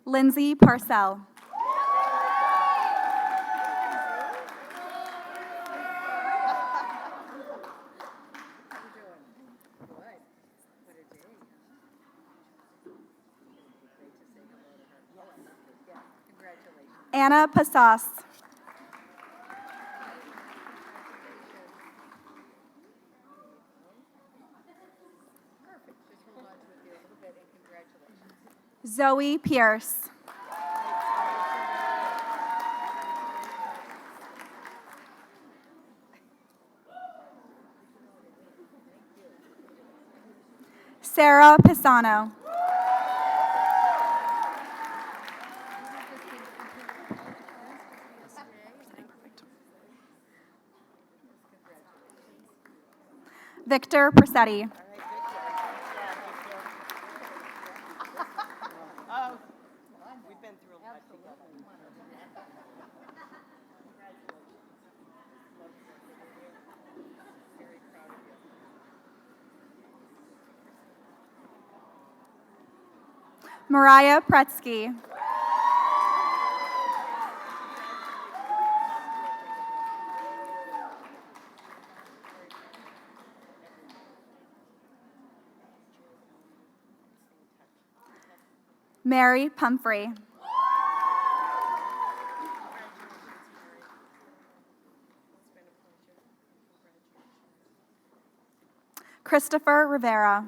Lindsay Parcell. Anna Pasas. Zoe Pierce. Sarah Pisano. Victor Persetti. Mariah Pretsky. Mary Pumphrey. Christopher Rivera.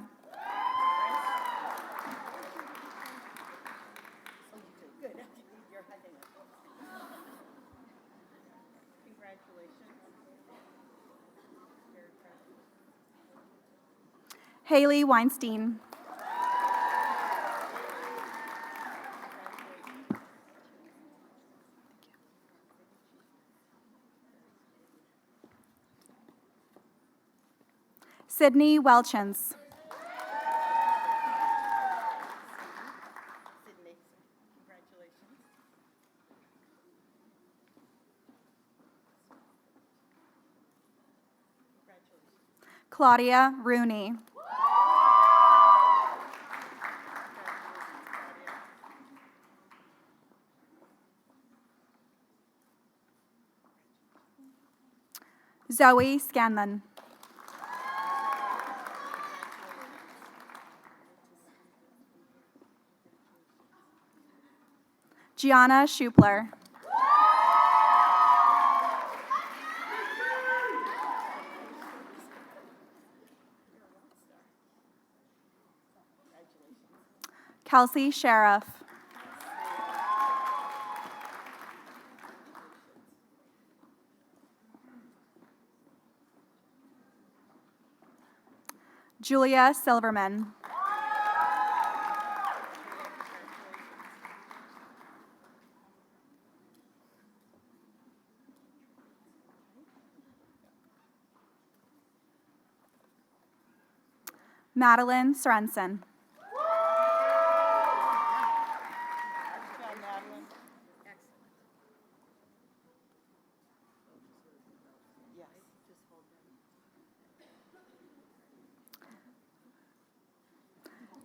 Haley Weinstein. Sydney Welchens. Claudia Rooney. Zoe Scanlon. Gianna Schupler. Kelsey Sheriff. Julia Silverman. Madeline Sorensen.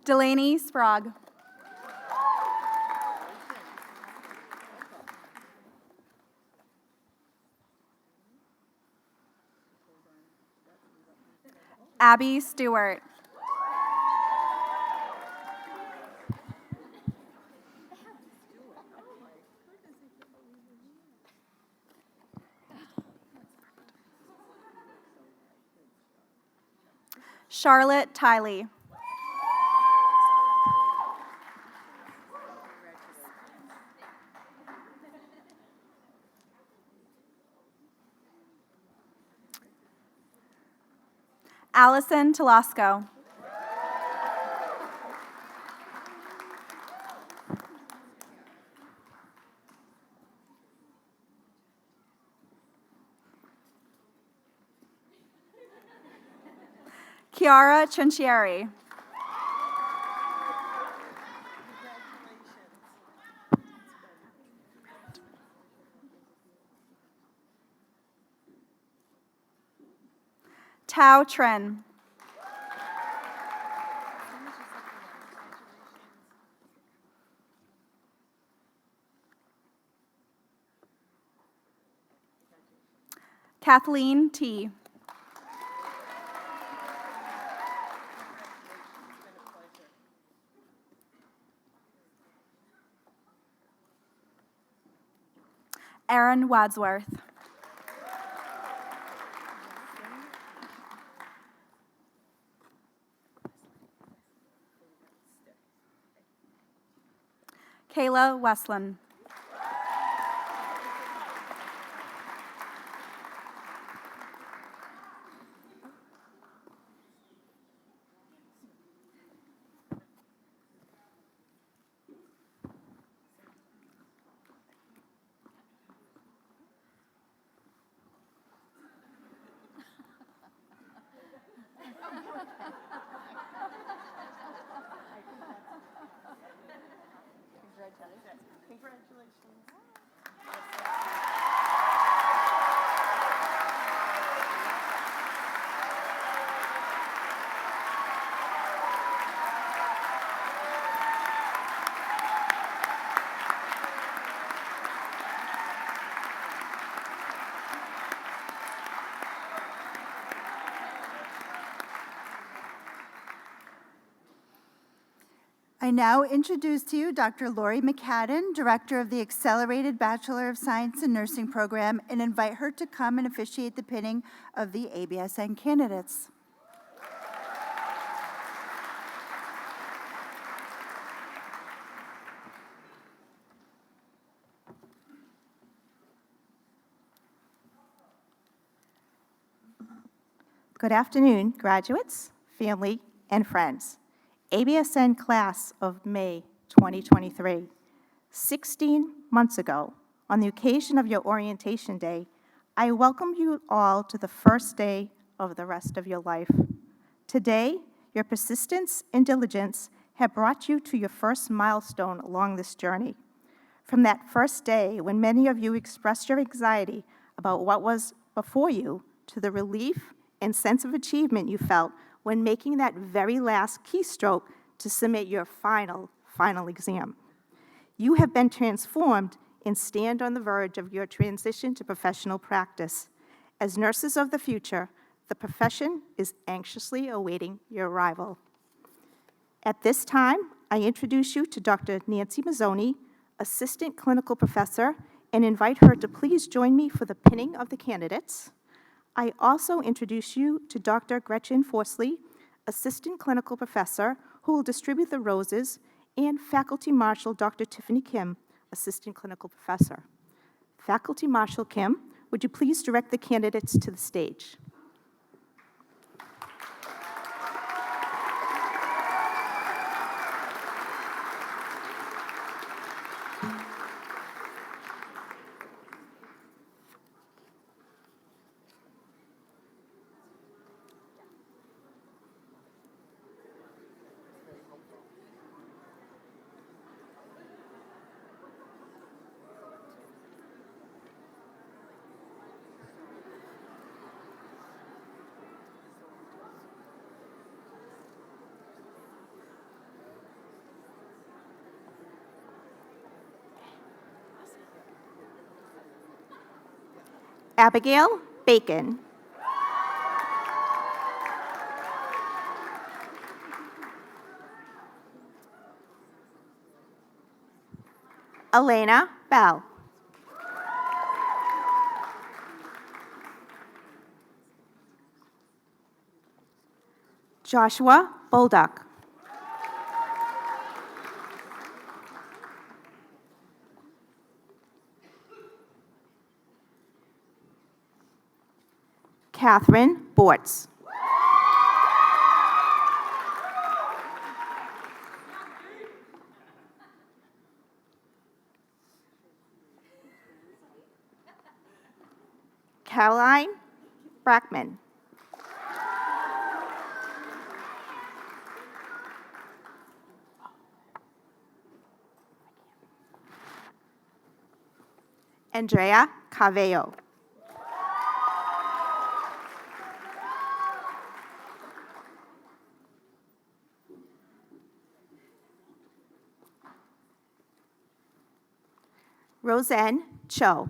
Delaney Sprague. Abby Stewart. Charlotte Tiley. Allison Telasco. Chiara Cincieri. Tao Tren. Kathleen T. Aaron Wadsworth. Kayla Westland. I now introduce to you Dr. Lori McCadden, Director of the Accelerated Bachelor of Science in Nursing Program, and invite her to come and officiate the pinning of the ABSN candidates. Good afternoon, graduates, family, and friends. ABSN class of May 2023. 16 months ago, on the occasion of your orientation day, I welcome you all to the first day of the rest of your life. Today, your persistence and diligence have brought you to your first milestone along this journey. From that first day, when many of you expressed your anxiety about what was before you, to the relief and sense of achievement you felt when making that very last keystroke to submit your final exam. You have been transformed and stand on the verge of your transition to professional practice. As nurses of the future, the profession is anxiously awaiting your arrival. At this time, I introduce you to Dr. Nancy Mazzoni, Assistant Clinical Professor, and invite her to please join me for the pinning of the candidates. I also introduce you to Dr. Gretchen Forsley, Assistant Clinical Professor, who will distribute the roses, and Faculty Marshal Dr. Tiffany Kim, Assistant Clinical Professor. Faculty Marshal Kim, would you please direct the candidates to the stage? Abigail Bacon. Elena Bell. Joshua Bolduck. Catherine Bortz. Caroline Brackman. Andrea Carvello. Roseanne Cho.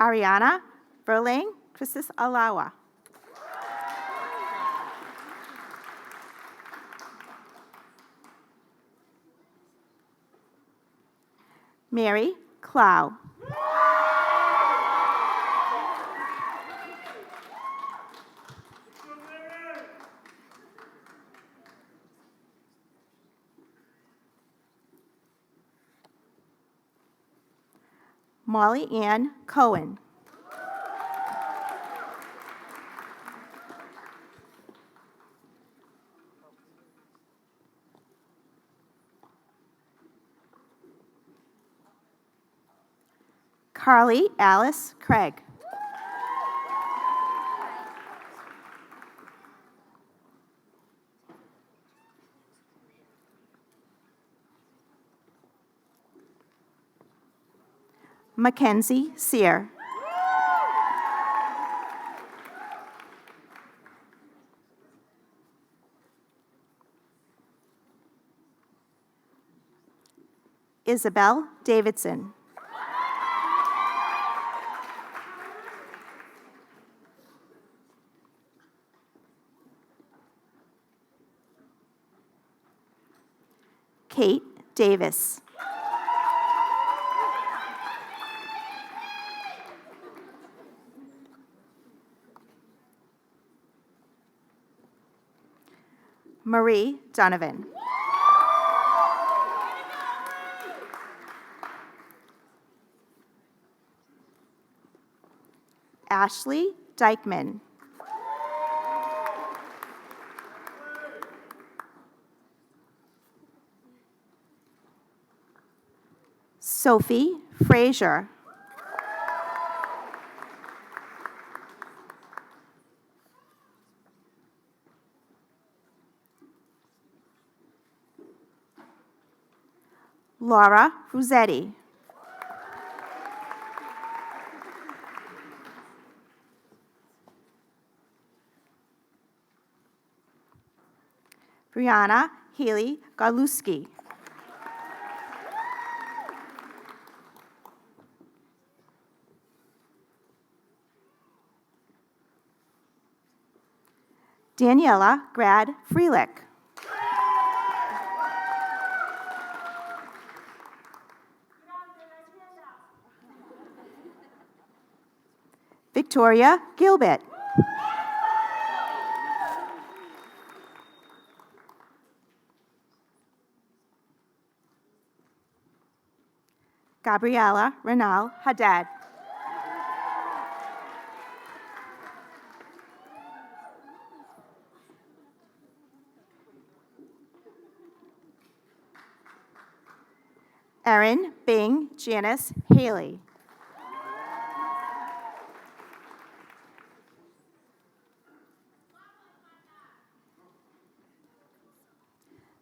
Ariana Verling Christus Alawa. Mary Clow. Molly Ann Cohen. Carly Alice Craig. Mackenzie Sear. Isabel Davidson. Kate Davis. Marie Donovan. Ashley Dykeman. Sophie Frazier. Laura Rossetti. Brianna Healy Galuski. Daniela Grad Freelick. Victoria Gilbert. Gabriela Renal Haddad. Erin Bing Janice Haley.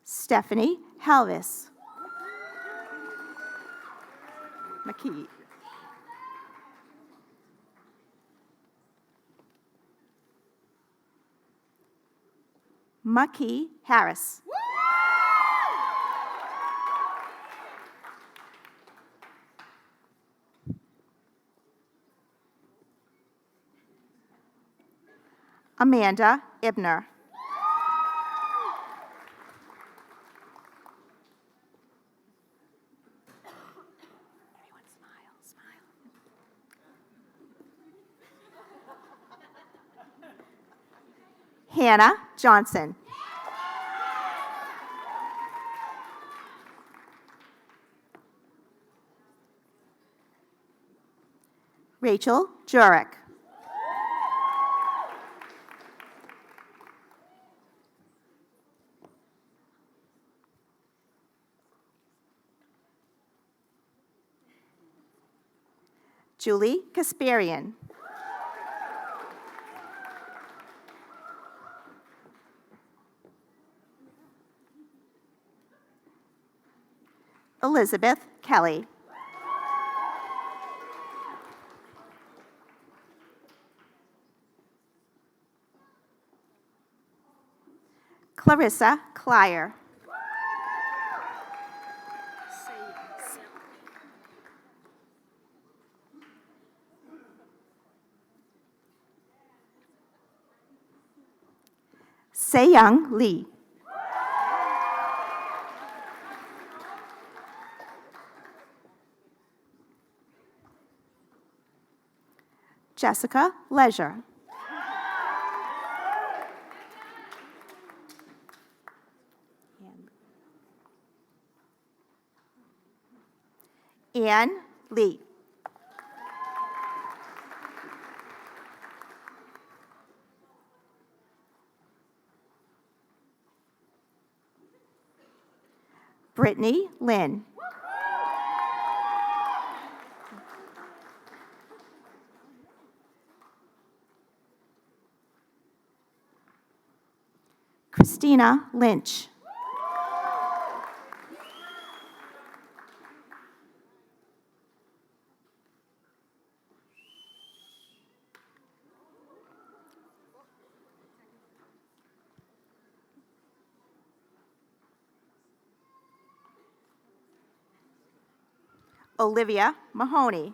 Stephanie Halvis. McKee. Maki Harris. Amanda Ibner. Hannah Johnson. Rachel Jurek. Julie Kasparian. Elizabeth Kelly. Clarissa Clyer. Se-young Lee. Jessica Leisure. Anne Lee. Brittany Lynn. Christina Lynch. Olivia Mahoney.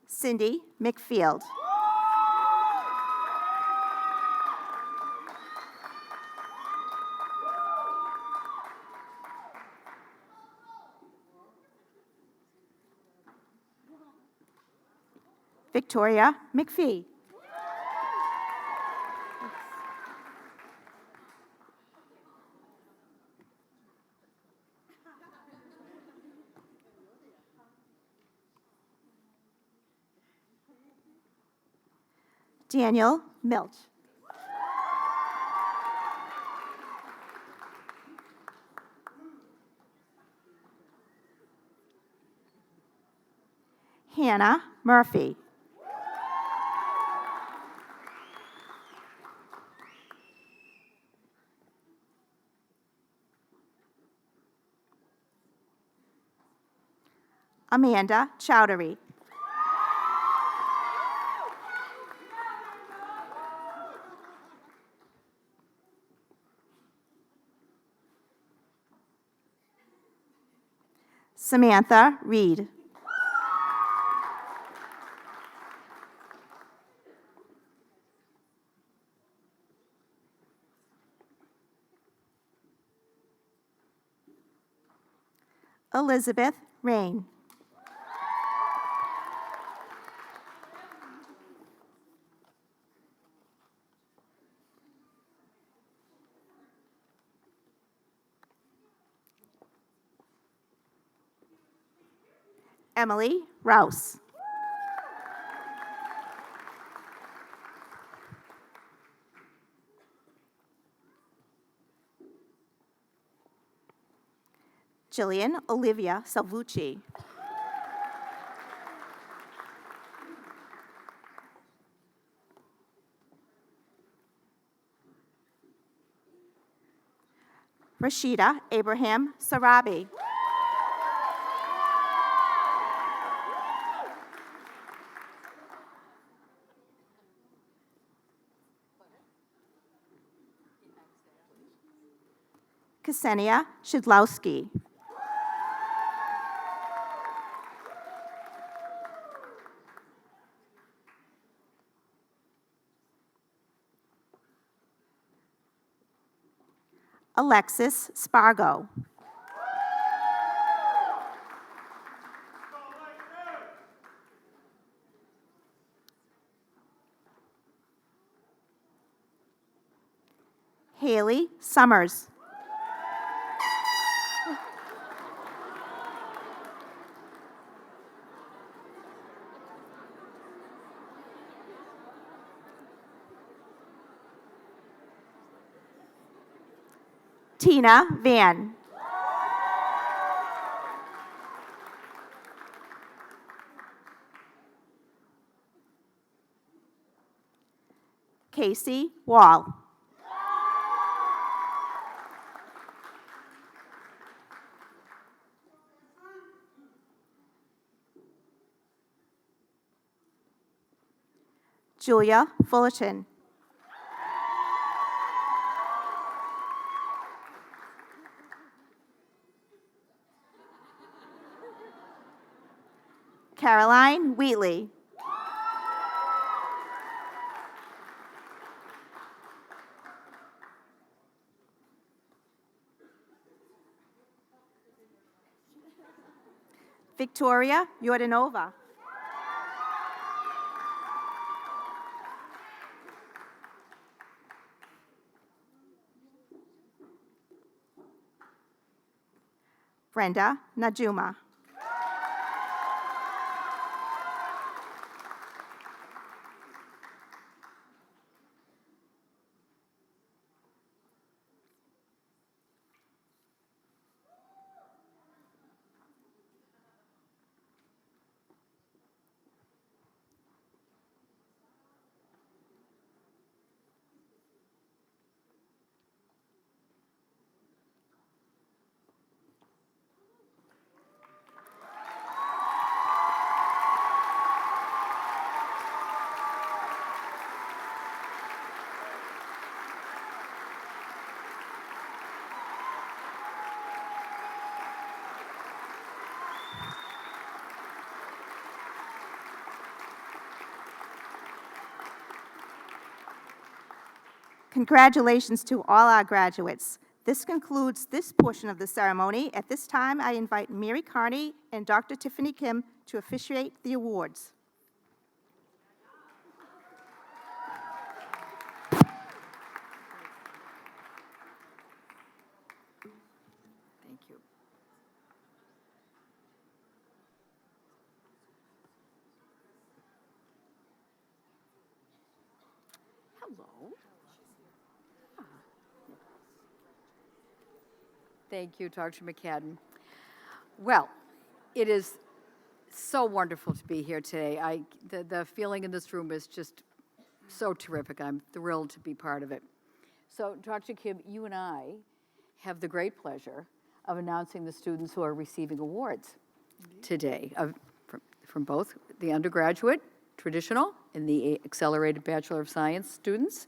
Cindy McField. Victoria McPhee. Daniel Milch. Hannah Murphy. Amanda Chowdhury. Samantha Reed. Elizabeth Rain. Emily Rouse. Jillian Olivia Salvucci. Rashida Abraham Sarabi. Ksenia Shidlowski. Alexis Spargo. Haley Summers. Tina Van. Casey Wall. Julia Fullerton. Caroline Wheatley. Victoria Yordanova. Brenda Najuma. Congratulations to all our graduates. This concludes this portion of the ceremony. At this time, I invite Mary Carney and Dr. Tiffany Kim to officiate the awards. Thank you. Hello. Thank you, Dr. McCadden. Well, it is so wonderful to be here today. The feeling in this room is just so terrific. I'm thrilled to be part of it. So, Dr. Kim, you and I have the great pleasure of announcing the students who are receiving awards today from both the undergraduate, traditional, and the accelerated Bachelor of Science students.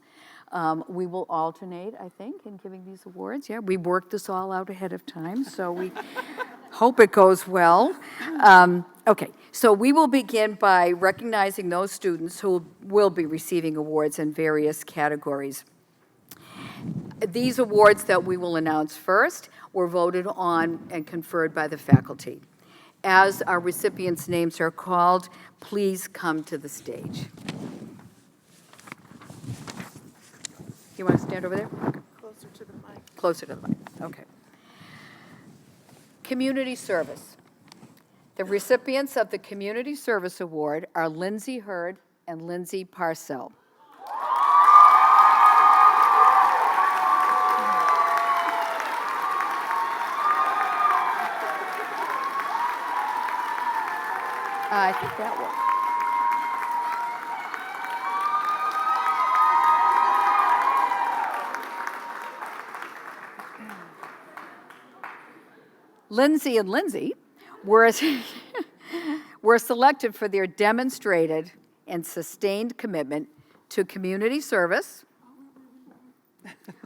We will alternate, I think, in giving these awards. Yeah, we worked this all out ahead of time, so we hope it goes well. Okay, so we will begin by recognizing those students who will be receiving awards in various categories. These awards that we will announce first were voted on and conferred by the faculty. As our recipients' names are called, please come to the stage. You want to stand over there? Okay. Closer to the mic. Closer to the mic, okay. Community service. The recipients of the Community Service Award are Lindsay Hurd and Lindsay Parcell. I think that one. Lindsay and Lindsay were selected for their demonstrated and sustained commitment to community service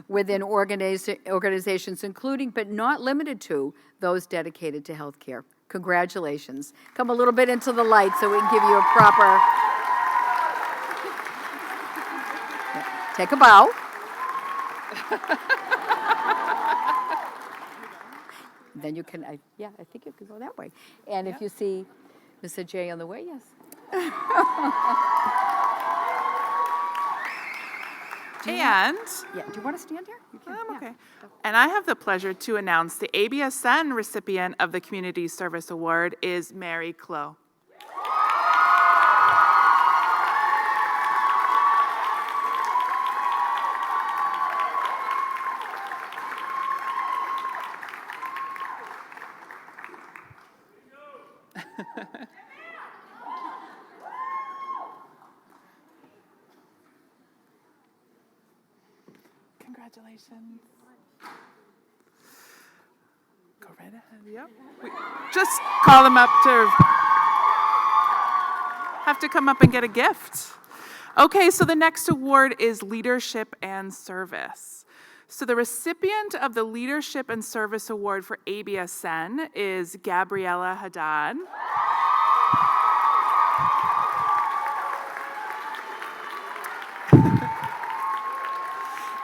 within organizations, including but not limited to those dedicated to healthcare. Congratulations. Come a little bit into the light so we can give you a proper. Take a bow. Then you can, I think you can go that way. And if you see Mr. J on the way, yes. And Yeah, do you want to stand here? You can, I'm yeah. okay. And I have the pleasure to announce the ABSN recipient of the Community Service Award is Mary Clow. Congratulations. Go right ahead, yep. Just call them up to have to come up and get a gift. Okay, so the next award is Leadership and Service. So the recipient of the Leadership and Service Award for ABSN is Gabriella Haddad.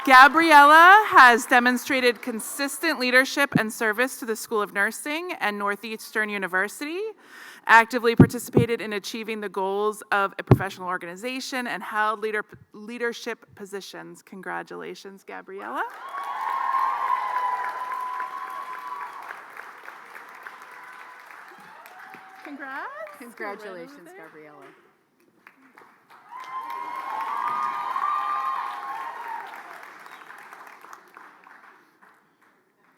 Gabriella has demonstrated consistent leadership and service to the School of Nursing and Northeastern University, actively participated in achieving the goals of a professional organization, and held leadership positions. Congratulations, Gabriella. Congrats. Congratulations, Gabriella.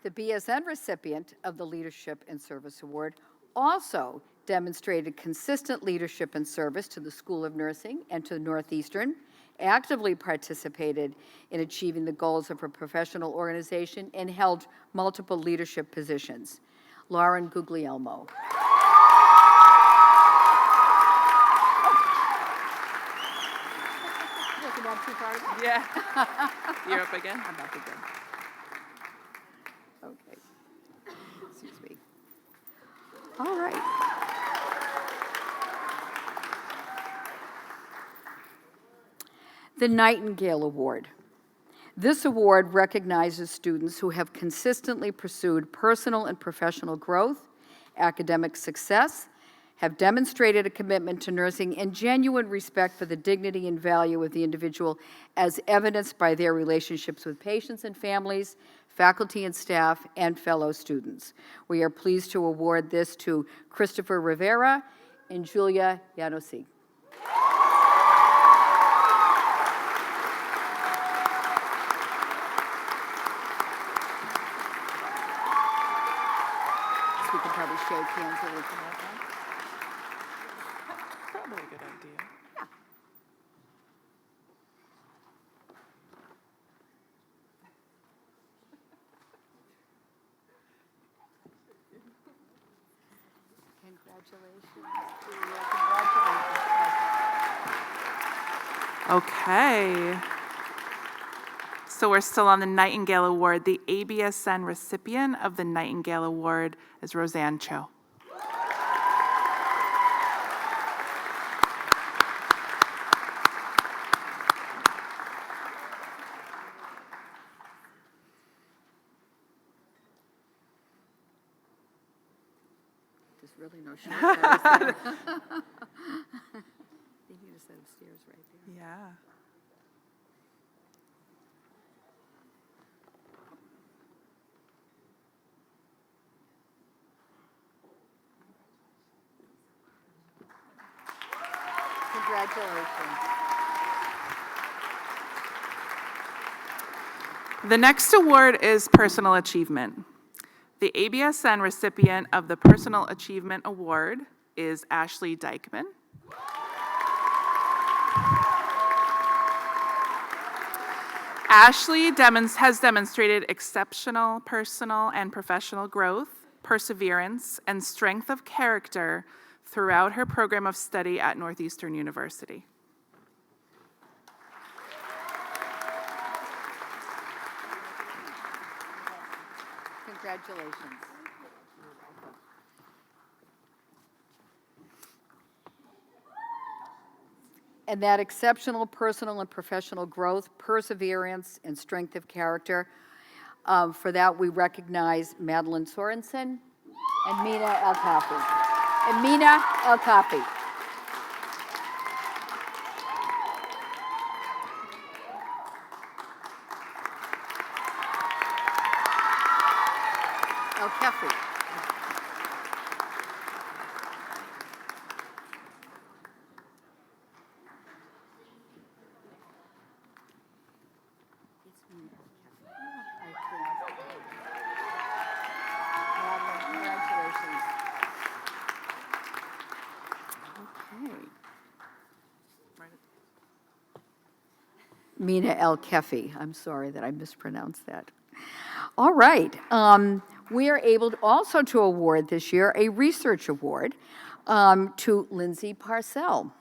The BSN recipient of the Leadership and Service Award also demonstrated consistent leadership and service to the School of Nursing and to Northeastern, actively participated in achieving the goals of a professional organization, and held multiple leadership positions. Lauren Guglielmo. Yeah. You're up again? I'm up again. Okay. Excuse me. All right. The Nightingale Award. This award recognizes students who have consistently pursued personal and professional growth, academic success, have demonstrated a commitment to nursing, and genuine respect for the dignity and value of the individual, as evidenced by their relationships with patients and families, faculty and staff, and fellow students. We are pleased to award this to Christopher Rivera and Julia Yanosi. We can probably shake hands when we come up. Probably a good idea. Yeah. Okay. So we're still on the Nightingale Award. The ABSN recipient of the Nightingale Award is Roseanne Cho. There's really no shortcuts there. They need a set of stairs right there. Yeah. Congratulations. The next award is Personal Achievement. The ABSN recipient of the Personal Achievement Award is Ashley Dykeman. Ashley has demonstrated exceptional personal and professional growth, perseverance, and strength of character throughout her program of study at Northeastern University. Congratulations. And that exceptional personal and professional growth, perseverance, and strength of character, for that we recognize Madeline Sorensen and Mina El Kafi. El Kafi. Congratulations. Okay. Mina El Kefi. I'm sorry that I mispronounced that. All right. We are able also to award this year a research award to Lindsay Parcell.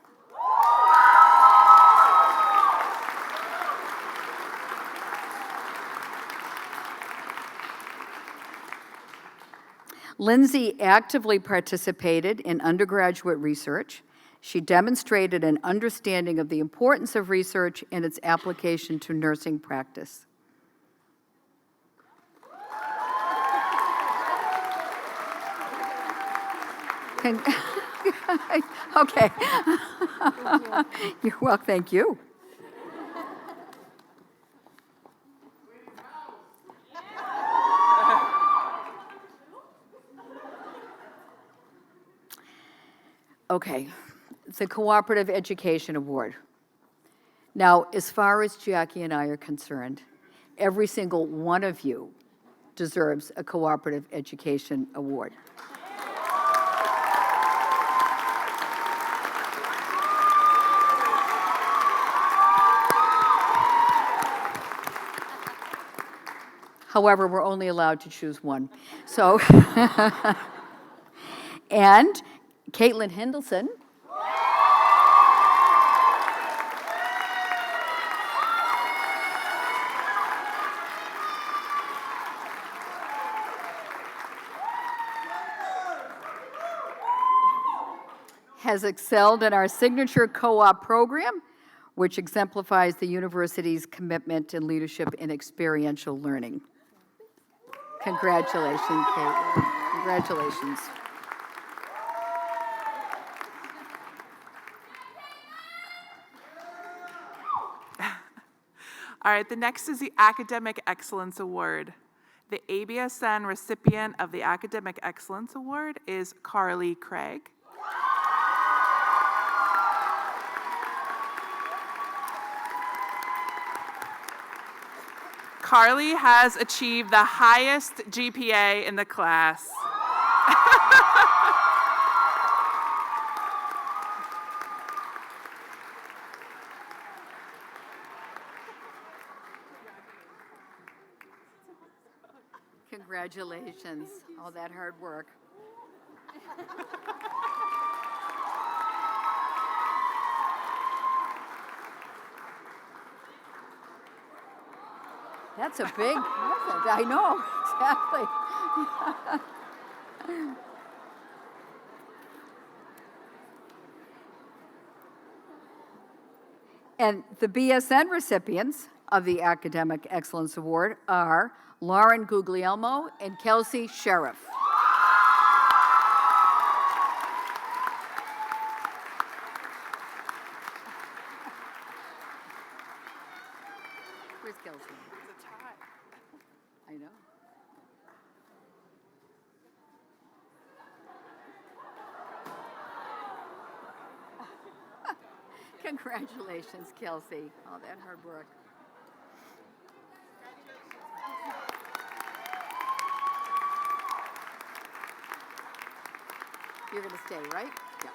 Lindsay actively participated in undergraduate research. She demonstrated an understanding of the importance of research and its application to nursing practice. Con- Okay. You're welcome, thank you. Okay, the Cooperative Education Award. Now, as far as Jackie and I are concerned, every single one of you deserves a Cooperative Education Award. However, we're only allowed to choose one. So, and Caitlin Hendelson has excelled in our signature co-op program, which exemplifies the university's commitment and leadership in experiential learning. Congratulations, Caitlin. Congratulations. All right, the next is the Academic Excellence Award. The ABSN recipient of the Academic Excellence Award is Carly Craig. Carly has achieved the highest GPA in the class. Congratulations, all that hard work. That's a big present, I know, exactly. And the BSN recipients of the Academic Excellence Award are Lauren Guglielmo and Kelsey Sheriff. Where's Kelsey? It's a tie. I know. Congratulations, Kelsey, all that hard work. You're going to stay, right? Yeah.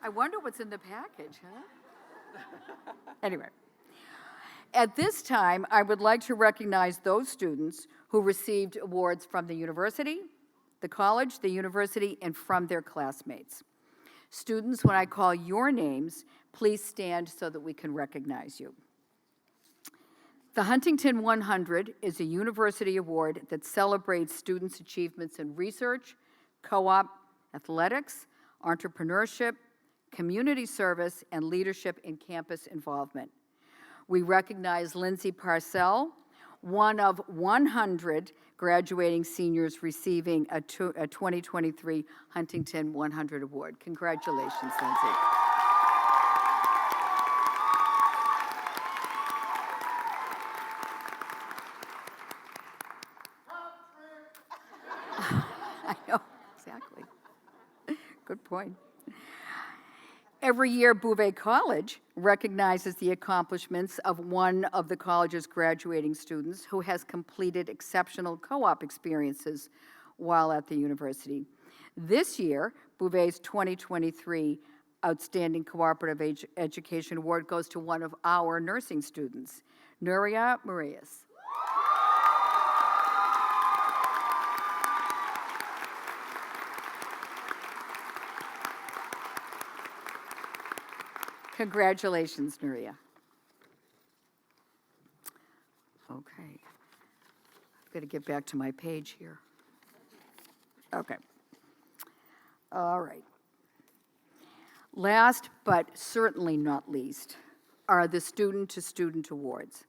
I wonder what's in the package, huh? Anyway, at this time, I would like to recognize those students who received awards from the university, the college, the university, and from their classmates. Students, when I call your names, please stand so that we can recognize you. The Huntington 100 is a university award that celebrates students' achievements in research, co-op, athletics, entrepreneurship, community service, and leadership in campus involvement. We recognize Lindsay Parcell, one of 100 graduating seniors receiving a 2023 Huntington 100 Award. Congratulations, Lindsay. I know, exactly. Good point. Every year, Bouve College recognizes the accomplishments of one of the college's graduating students who has completed exceptional co-op experiences while at the university. This year, Bouve's 2023 Outstanding Cooperative Education Award goes to one of our nursing students, Nuria Marias. Congratulations, Nuria. Okay. I've got to get back to my page here. Okay. All right. Last but certainly not least are the student-to-student awards.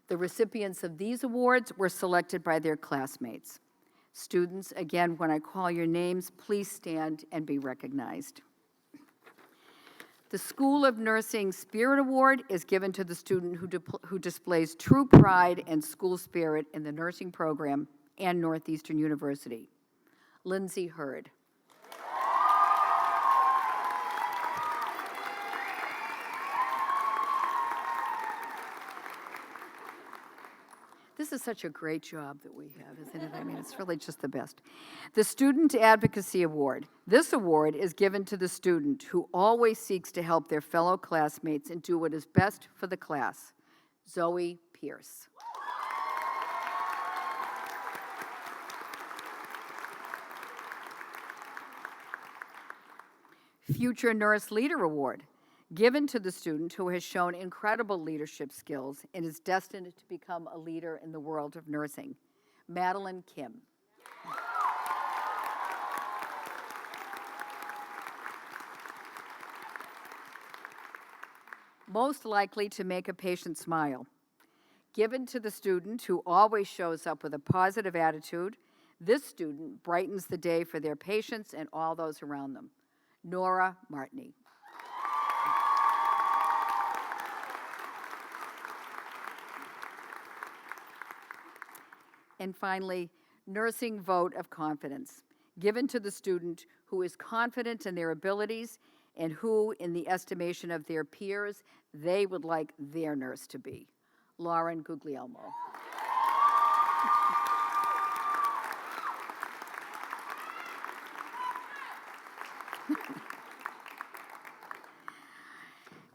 The recipients of these awards were selected by their classmates. Students, again, when I call your names, please stand and be recognized. The School of Nursing Spirit Award is given to the student who displays true pride and school spirit in the nursing program and Northeastern University. Lindsay Hurd. This is such a great job that we have, isn't it? I mean, it's really just the best. The Student Advocacy Award. This award is given to the student who always seeks to help their fellow classmates and do what is best for the class. Zoe Pierce. Future Nurse Leader Award, given to the student who has shown incredible leadership skills and is destined to become a leader in the world of nursing. Madeline Kim. Most likely to make a patient smile, given to the student who always shows up with a positive attitude. This student brightens the day for their patients and all those around them. Nora Martney. And finally, Nursing Vote of Confidence, given to the student who is confident in their abilities and who, in the estimation of their peers, they would like their nurse to be. Lauren Guglielmo.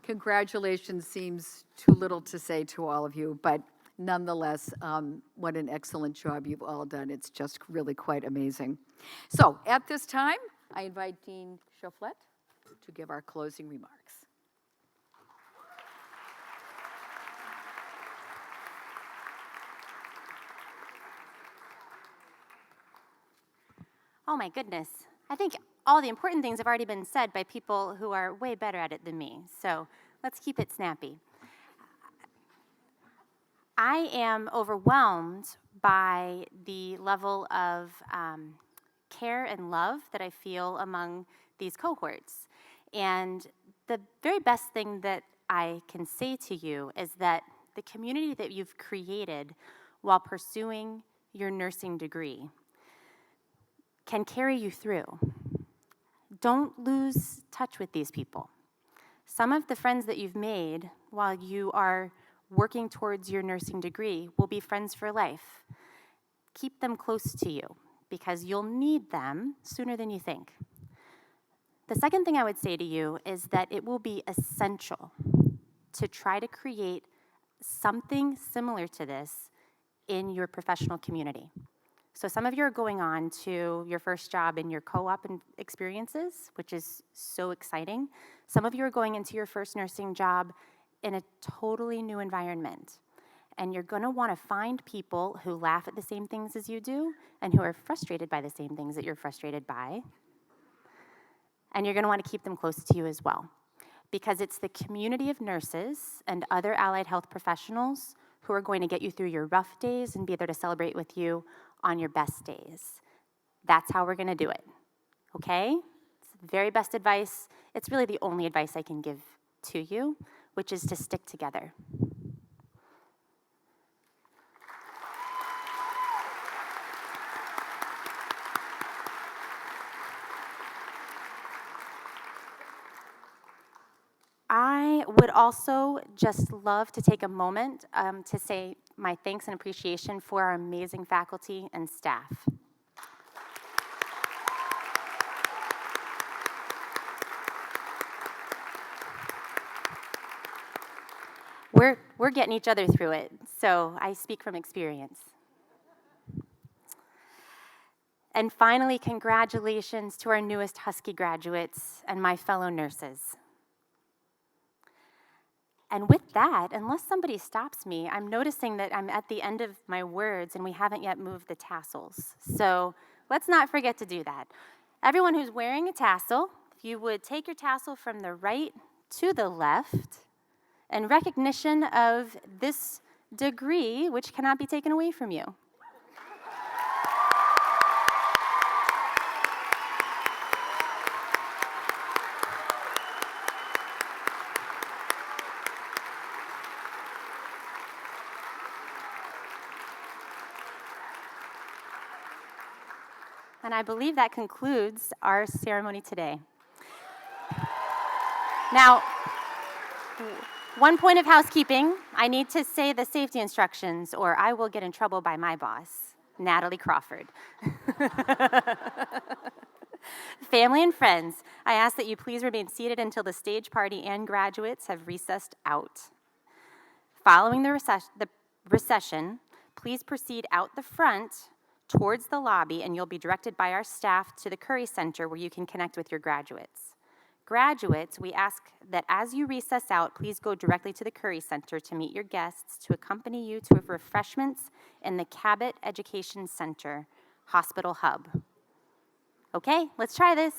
Congratulations seems too little to say to all of you, but nonetheless, what an excellent job you've all done. It's just really quite amazing. So at this time, I invite Dean Chaufflet to give our closing remarks. Oh my goodness. I think all the important things have already been said by people who are way better at it than me. So let's keep it snappy. I am overwhelmed by the level of care and love that I feel among these cohorts. And the very best thing that I can say to you is that the community that you've created while pursuing your nursing degree can carry you through. Don't lose touch with these people. Some of the friends that you've made while you are working towards your nursing degree will be friends for life. Keep them close to you because you'll need them sooner than you think. The second thing I would say to you is that it will be essential to try to create something similar to this in your professional community. So some of you are going on to your first job in your co-op experiences, which is so exciting. Some of you are going into your first nursing job in a totally new environment. And you're gonna wanna find people who laugh at the same things as you do and who are frustrated by the same things that you're frustrated by. And you're gonna wanna keep them close to you as well. Because it's the community of nurses and other allied health professionals who are going to get you through your rough days and be there to celebrate with you on your best days. That's how we're gonna do it, okay? It's the very best advice. It's really the only advice I can give to you, which is to stick together. I would also just love to take a moment to say my thanks and appreciation for our amazing faculty and staff. We're getting each other through it, so I speak from experience. And finally, congratulations to our newest Husky graduates and my fellow nurses. And with that, unless somebody stops me, I'm noticing that I'm at the end of my words and we haven't yet moved the tassels. So let's not forget to do that. Everyone who's wearing a tassel, if you would take your tassel from the right to the left in recognition of this degree, which cannot be taken away from you. And I believe that concludes our ceremony today. Now, one point of housekeeping, I need to say the safety instructions or I will get in trouble by my boss, Natalie Crawford. Family and friends, I ask that you please remain seated until the stage party and graduates have recessed out. Following the recession, please proceed out the front towards the lobby and you'll be directed by our staff to the Curry Center where you can connect with your graduates. Graduates, we ask that as you recess out, please go directly to the Curry Center to meet your guests to accompany you to refreshments in the Cabot Education Center Hospital Hub. Okay, let's try this.